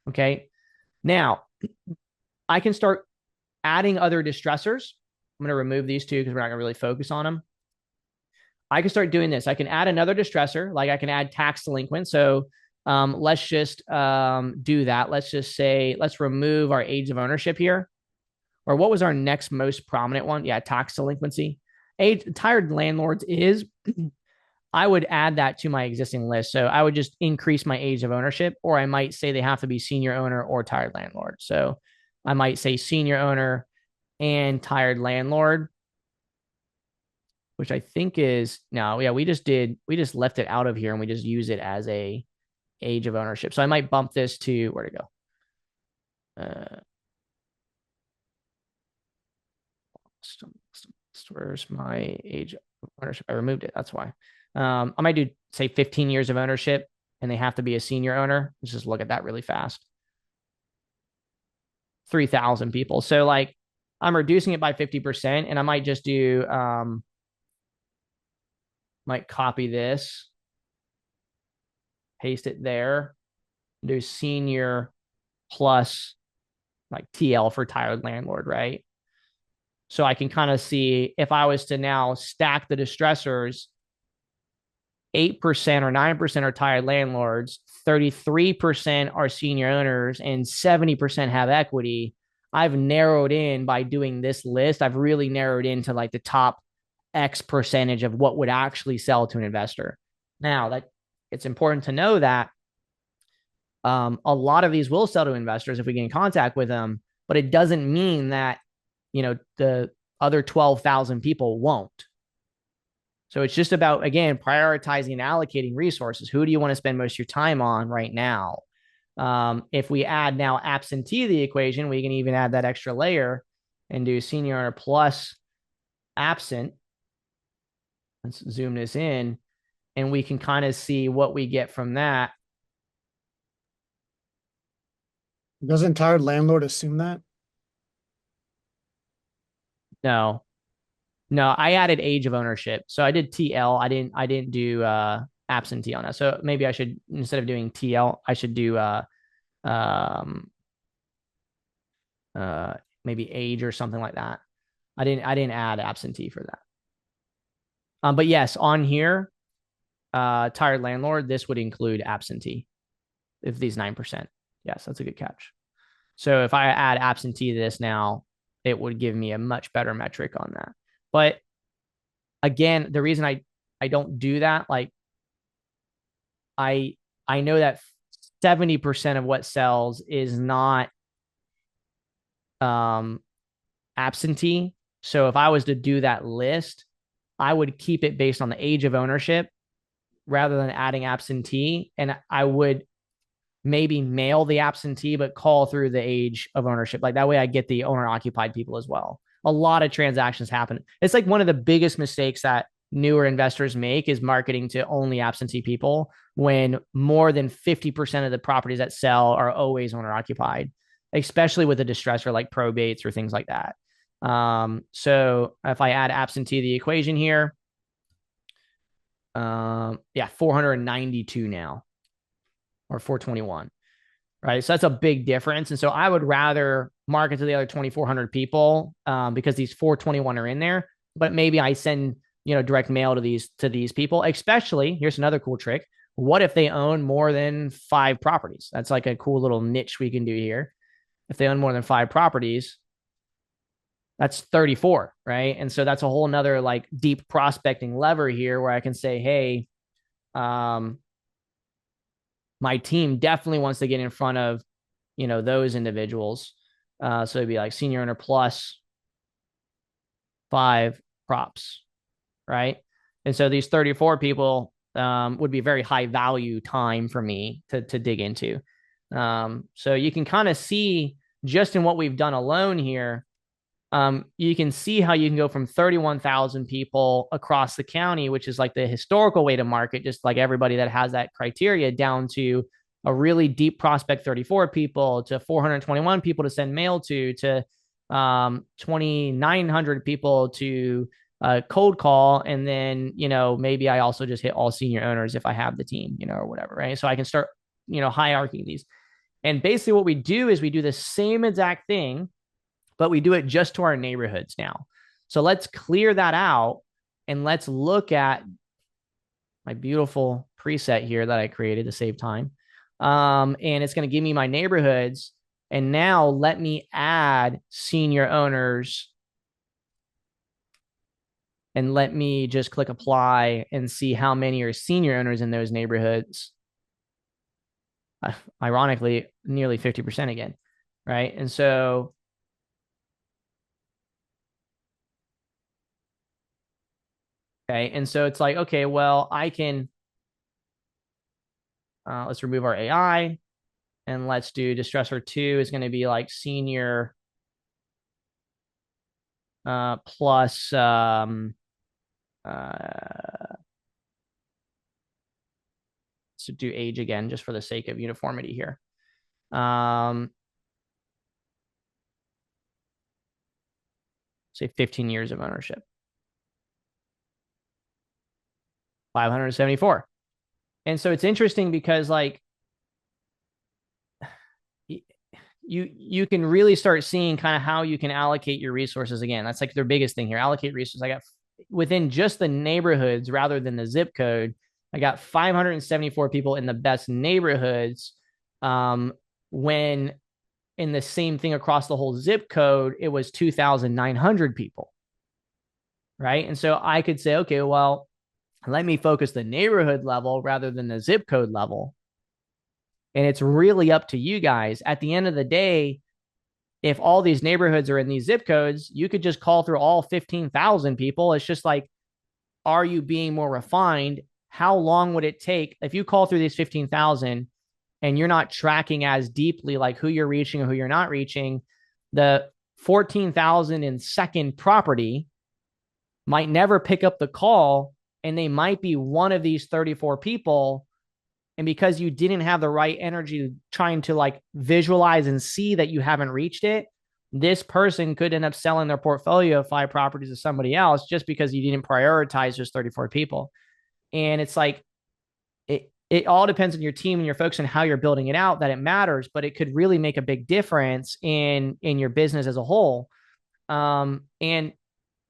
Okay. Now, I can start adding other distressors. I'm going to remove these two because we're not going to really focus on them. I can start doing this. I can add another distressor, like I can add tax delinquent. So let's just do that. Let's just say, let's remove our age of ownership here. Or what was our next most prominent one? Yeah, tax delinquency. Tired landlords is, I would add that to my existing list. So I would just increase my age of ownership, or I might say they have to be senior owner or tired landlord. So I might say senior owner and tired landlord, which I think is, no, yeah, we just left it out of here and we just use it as a age of ownership. So I might bump this to, where to go? Where's my age of ownership? I removed it. That's why. I might do, say, 15 years of ownership and they have to be a senior owner. Let's just look at that really fast. 3,000 people. So like I'm reducing it by 50%, and I might just do, might copy this, paste it there, do senior plus like TL for tired landlord, right? So I can kind of see if I was to now stack the distressors, 8% or 9% are tired landlords, 33% are senior owners, and 70% have equity. I've narrowed in by doing this list. I've really narrowed into like the top X percentage of what would actually sell to an investor. Now, that it's important to know that a lot of these will sell to investors if we get in contact with them, but it doesn't mean that, the other 12,000 people won't. So it's just about, again, prioritizing and allocating resources. Who do you want to spend most of your time on right now? If we add now absentee to the equation, we can even add that extra layer and do senior owner plus absent. Let's zoom this in, and we can kind of see what we get from that. Doesn't tired landlord assume that? No, I added age of ownership. So I did TL. I didn't do absentee on that. So maybe I should, instead of doing TL, I should do um maybe age or something like that. I didn't add absentee for that. But yes, on here, tired landlord, this would include absentee if these 9%. Yes, that's a good catch. So if I add absentee to this now, it would give me a much better metric on that. But again, the reason I don't do that, like I know that 70% of what sells is not absentee. So if I was to do that list, I would keep it based on the age of ownership rather than adding absentee. And I would maybe mail the absentee, but call through the age of ownership. Like that way I get the owner occupied people as well. A lot of transactions happen. It's like one of the biggest mistakes that newer investors make is marketing to only absentee people when more than 50% of the properties that sell are always owner occupied, especially with a distressor like probates or things like that. So if I add absentee to the equation here, yeah, 492 now or 421, right? So that's a big difference. And so I would rather market to the other 2,400 people because these 421 are in there, but maybe I send, direct mail to these people, especially here's another cool trick. What if they own more than 5 properties? That's like a cool little niche we can do here. If they own more than 5 properties, that's 34, right? And so that's a whole nother like deep prospecting lever here where I can say, hey, my team definitely wants to get in front of, those individuals. So it'd be like senior owner plus 5 props, right? And so these 34 people would be a very high value time for me to dig into. So you can kind of see just in what we've done alone here, you can see how you can go from 31,000 people across the county, which is like the historical way to market, just like everybody that has that criteria, down to a really deep prospect 34 people, to 421 people to send mail to 2,900 people to cold call. And then, maybe I also just hit all senior owners if I have the team, or whatever, right? So I can start, hierarchying these. And basically what we do is we do the same exact thing, but we do it just to our neighborhoods now. So let's clear that out and let's look at my beautiful preset here that I created to save time. And it's going to give me my neighborhoods. And now let me add senior owners and let me just click apply and see how many are senior owners in those neighborhoods. Ironically, nearly 50% again, right? And so okay. And so it's like, okay, well, I can, let's remove our AI and let's do distressor 2 is going to be like senior plus, so do age again, just for the sake of uniformity here. Say 15 years of ownership. 574. And so it's interesting because like you can really start seeing kind of how you can allocate your resources. Again, that's like their biggest thing here. Allocate resources. I got within just the neighborhoods rather than the zip code, I got 574 people in the best neighborhoods. When in the same thing across the whole zip code, it was 2,900 people. Right. And so I could say, okay, well, let me focus the neighborhood level rather than the zip code level. And it's really up to you guys. At the end of the day, if all these neighborhoods are in these zip codes, you could just call through all 15,000 people. It's just like, are you being more refined? How long would it take if you call through these 15,000 and you're not tracking as deeply like who you're reaching or who you're not reaching? The 14,000 in second property might never pick up the call, and they might be one of these 34 people. And because you didn't have the right energy trying to like visualize and see that you haven't reached it, this person could end up selling their portfolio of 5 properties to somebody else just because you didn't prioritize those 34 people. And it's like, it all depends on your team and your folks and how you're building it out, that it matters, but it could really make a big difference in your business as a whole. And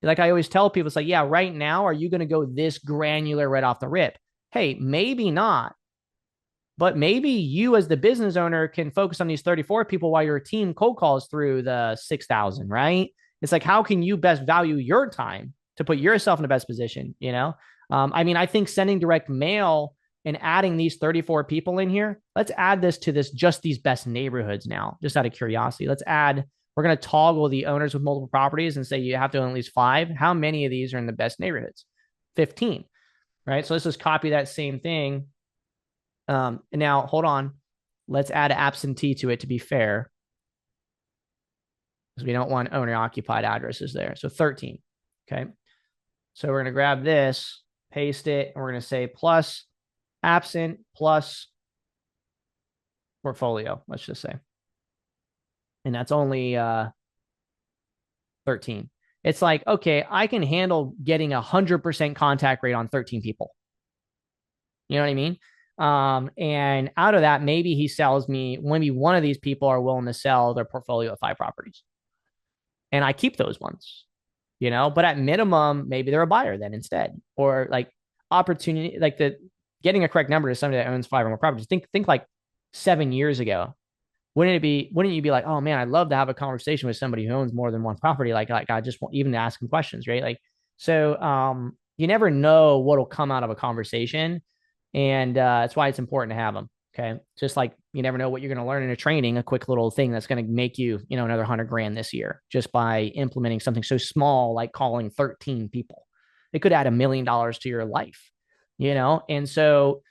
like I always tell people, it's like, yeah, right now, are you going to go this granular right off the rip? Hey, maybe not. But maybe you as the business owner can focus on these 34 people while your team cold calls through the 6,000, right? It's like, how can you best value your time to put yourself in the best position, I mean, I think sending direct mail and adding these 34 people in here, let's add this to just these best neighborhoods now, just out of curiosity. We're going to toggle the owners with multiple properties and say you have to own at least 5. How many of these are in the best neighborhoods? 15, right? So let's just copy that same thing. Now, hold on. Let's add absentee to it to be fair, because we don't want owner occupied addresses there. So 13. Okay. So we're going to grab this, paste it, and we're going to say plus absent plus portfolio, let's just say. And that's only 13. It's like, okay, I can handle getting 100% contact rate on 13 people. You know what I mean? And out of that, maybe he sells me, maybe one of these people are willing to sell their portfolio of 5 properties. And I keep those ones, but at minimum, maybe they're a buyer then instead. Or like opportunity, like the getting a correct number to somebody that owns 5 or more properties. Think like 7 years ago. Wouldn't you be like, oh man, I'd love to have a conversation with somebody who owns more than one property? Like I just want even to ask them questions, right? Like, so you never know what'll come out of a conversation. And that's why it's important to have them. Okay. Just like you never know what you're going to learn in a training, a quick little thing that's going to make you, another 100 grand this year just by implementing something so small like calling 13 people. It could add $1 million to your life, And so,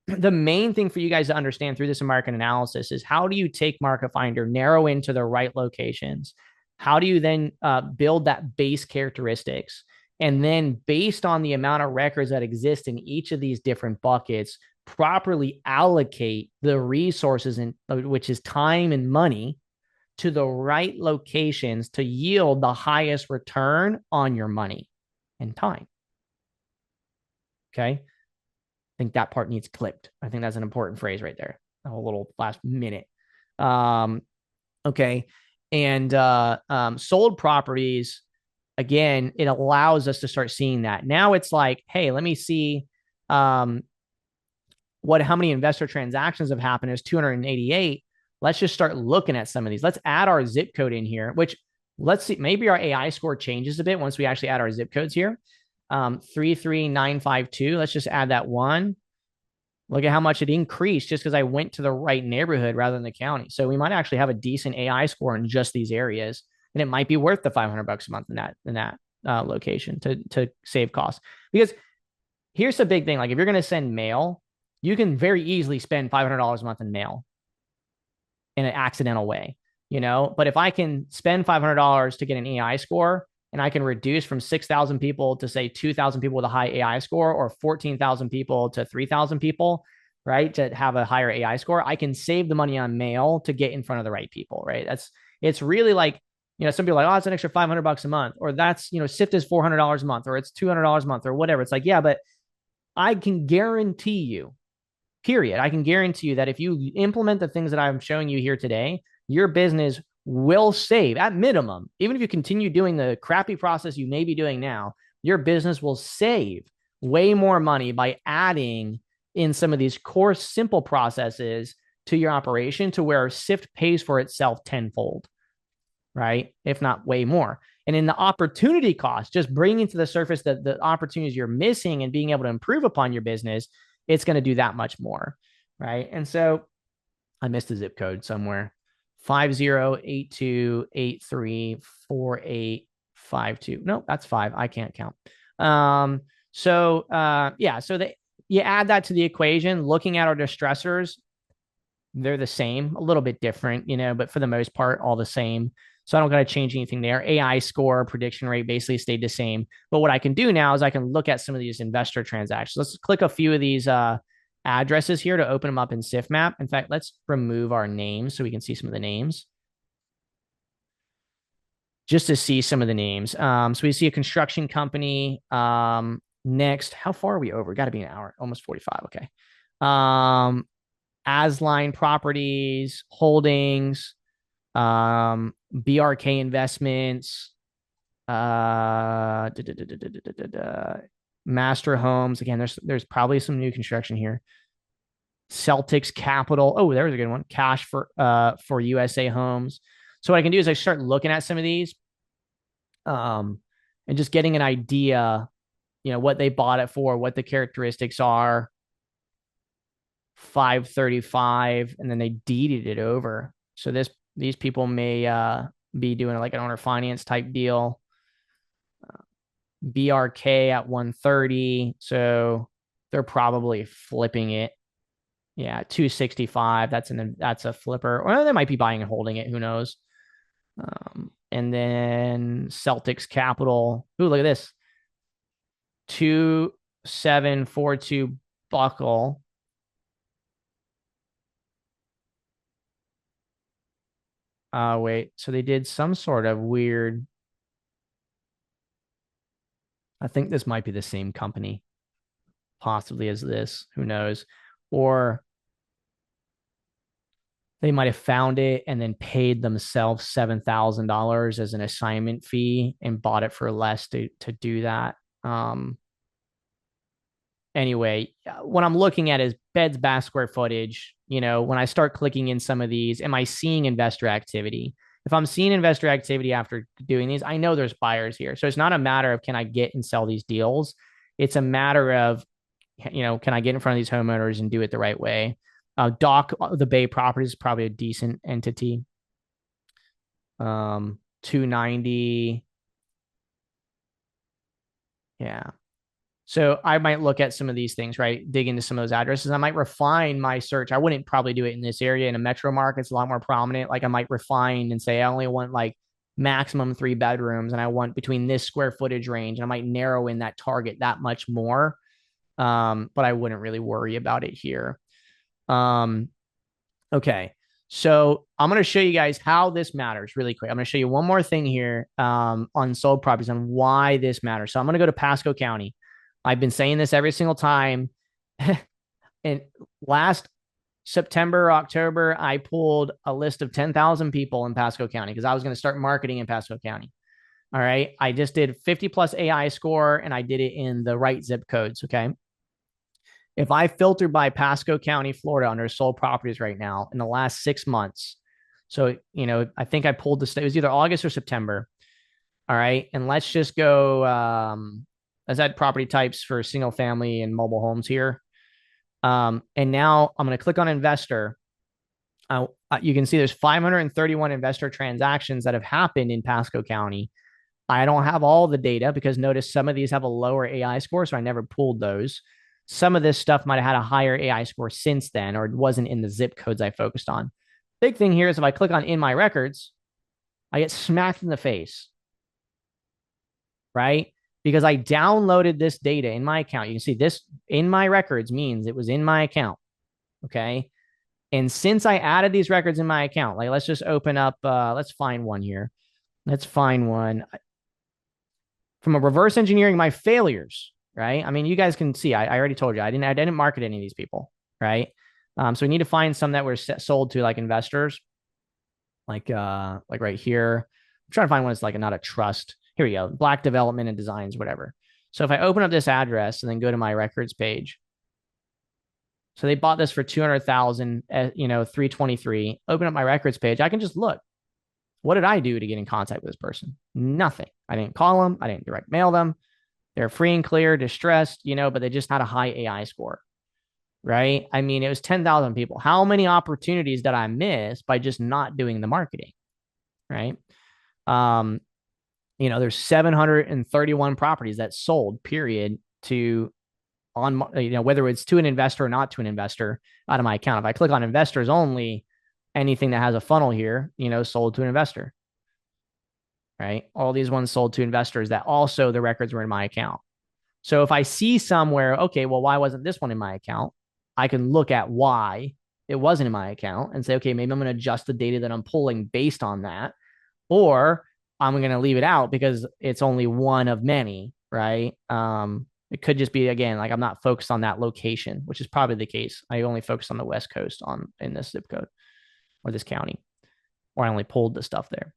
the main thing for you guys to understand through this market analysis is how do you take Market Finder, narrow into the right locations? How do you then build that base characteristics? And then based on the amount of records that exist in each of these different buckets, properly allocate the resources, which is time and money, to the right locations to yield the highest return on your money and time. Okay. I think that part needs clipped. I think that's an important phrase right there. A whole little last minute. Okay. And sold properties, again, it allows us to start seeing that. Now it's like, hey, let me see how many investor transactions have happened. Is 288. Let's just start looking at some of these. Let's add our zip code in here, which let's see, maybe our AI score changes a bit once we actually add our zip codes here. 33952. Let's just add that one. Look at how much it increased just because I went to the right neighborhood rather than the county. So we might actually have a decent AI score in just these areas, and it might be worth the $500 a month in that location to save costs. Because here's the big thing: like if you're going to send mail, you can very easily spend $500 a month in mail in an accidental way, But if I can spend $500 to get an AI score, and I can reduce from 6,000 people to say 2,000 people with a high AI score, or 14,000 people to 3,000 people, right? To have a higher AI score, I can save the money on mail to get in front of the right people, right? It's really like, some people are like, oh, it's an extra $500 a month, or that's, SIFT is $400 a month, or it's $200 a month, or whatever. It's like, yeah, but I can guarantee you, period. I can guarantee you that if you implement the things that I'm showing you here today, your business will save at minimum. Even if you continue doing the crappy process you may be doing now, your business will save way more money by adding in some of these core simple processes to your operation to where SIFT pays for itself tenfold, right? If not way more. And in the opportunity cost, just bringing to the surface the opportunities you're missing and being able to improve upon your business, it's going to do that much more, right? And so I missed a zip code somewhere. 5082834852. No, that's 5. I can't count. So you add that to the equation. Looking at our distressors, they're the same, a little bit different, but for the most part, all the same. So I don't got to change anything there. AI score, prediction rate basically stayed the same. But what I can do now is I can look at some of these investor transactions. Let's click a few of these addresses here to open them up in SIFMap. In fact, let's remove our names so we can see some of the names. Just to see some of the names. So we see a construction company. Next, how far are we over? Got to be an hour, almost 45. Okay. Asline Properties, Holdings, BRK Investments, Master Homes. Again, there's probably some new construction here. Celtics Capital. Oh, there's a good one. Cash for USA Homes. So what I can do is I start looking at some of these, and just getting an idea, what they bought it for, what the characteristics are. 535, and then they deeded it over. So these people may be doing like an owner finance type deal. BRK at 130, so they're probably flipping it. Yeah, 265. That's a flipper. Or they might be buying and holding it. Who knows? And then Celtics Capital. Ooh, look at this. 2742 buckle. Wait. So they did some sort of weird. I think this might be the same company, possibly as this. Who knows? Or they might have found it and then paid themselves $7,000 as an assignment fee and bought it for less to do that. Anyway, what I'm looking at is beds back square footage. When I start clicking in some of these, am I seeing investor activity? If I'm seeing investor activity after doing these, I know there's buyers here. So it's not a matter of can I get and sell these deals. It's a matter of, can I get in front of these homeowners and do it the right way? Dock the Bay Properties is probably a decent entity. 290. Yeah. So I might look at some of these things, right? Dig into some of those addresses. I might refine my search. I wouldn't probably do it in this area. In a metro market, it's a lot more prominent. Like I might refine and say I only want like maximum 3 bedrooms and I want between this square footage range. And I might narrow in that target that much more. But I wouldn't really worry about it here. Okay. So I'm going to show you guys how this matters really quick. I'm going to show you one more thing here on sold properties on why this matters. So I'm going to go to Pasco County. I've been saying this every single time. And last September, October, I pulled a list of 10,000 people in Pasco County because I was going to start marketing in Pasco County. All right. I just did 50 plus AI score and I did it in the right zip codes. Okay. If I filter by Pasco County, Florida, under sold properties right now in the last 6 months, so I think I pulled this. It was either August or September. All right, and let's just go. Let's add property types for single family and mobile homes here. And now I'm going to click on investor. You can see there's 531 investor transactions that have happened in Pasco County. I don't have all the data because notice some of these have a lower AI score, so I never pulled those. Some of this stuff might have had a higher AI score since then, or it wasn't in the zip codes I focused on. Big thing here is if I click on in my records, I get smacked in the face, right? Because I downloaded this data in my account. You can see this in my records means it was in my account. Okay. And since I added these records in my account, like let's just open up, let's find one here. Let's find one from a reverse engineering my failures, right? I mean, you guys can see, I already told you, I didn't market any of these people, right? So we need to find some that were sold to like investors, like right here. I'm trying to find one that's like not a trust. Here we go, Black Development and Designs, whatever. So if I open up this address and then go to my records page, so they bought this for 200,000, 323. Open up my records page, I can just look. What did I do to get in contact with this person? Nothing. I didn't call them. I didn't direct mail them. They're free and clear, distressed, but they just had a high AI score, right? I mean, it was 10,000 people. How many opportunities did I miss by just not doing the marketing, right? There's 731 properties that sold, period, to on, whether it's to an investor or not to an investor out of my account. If I click on investors only, anything that has a funnel here, sold to an investor, right? All these ones sold to investors that also the records were in my account. So if I see somewhere, okay, well, why wasn't this one in my account? I can look at why it wasn't in my account and say, okay, maybe I'm going to adjust the data that I'm pulling based on that. Or I'm going to leave it out because it's only one of many, right? It could just be, again, like I'm not focused on that location, which is probably the case. I only focused on the West Coast in this zip code or this county, or I only pulled the stuff there.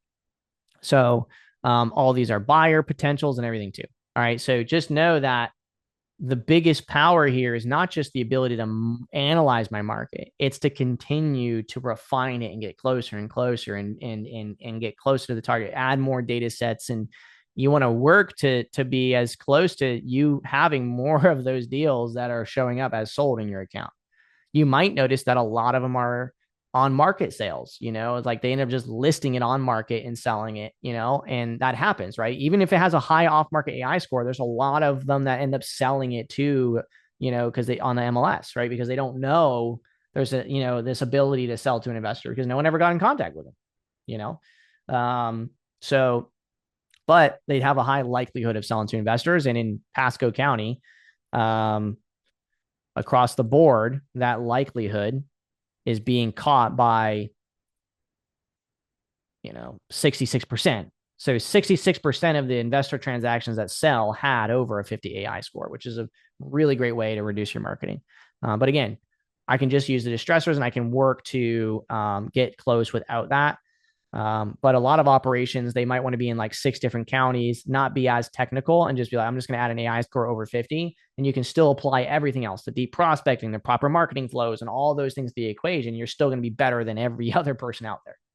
So all these are buyer potentials and everything too. All right. So just know that the biggest power here is not just the ability to analyze my market. It's to continue to refine it and get closer and closer and get closer to the target, add more data sets. And you want to work to be as close to you having more of those deals that are showing up as sold in your account. You might notice that a lot of them are on market sales, it's like they end up just listing it on market and selling it, and that happens, right? Even if it has a high off market AI score, there's a lot of them that end up selling it too, because they on the MLS, right? Because they don't know there's a, this ability to sell to an investor because no one ever got in contact with them, so, but they'd have a high likelihood of selling to investors. And in Pasco County, um, across the board, that likelihood is being caught by, 66%. So 66% of the investor transactions that sell had over a 50 AI score, which is a really great way to reduce your marketing. But again, I can just use the distressors and I can work to get close without that. But a lot of operations, they might want to be in like 6 different counties, not be as technical, and just be like, I'm just going to add an AI score over 50. And you can still apply everything else, the deep prospecting, the proper marketing flows, and all those things to the equation. You're still going to be better than every other person out there.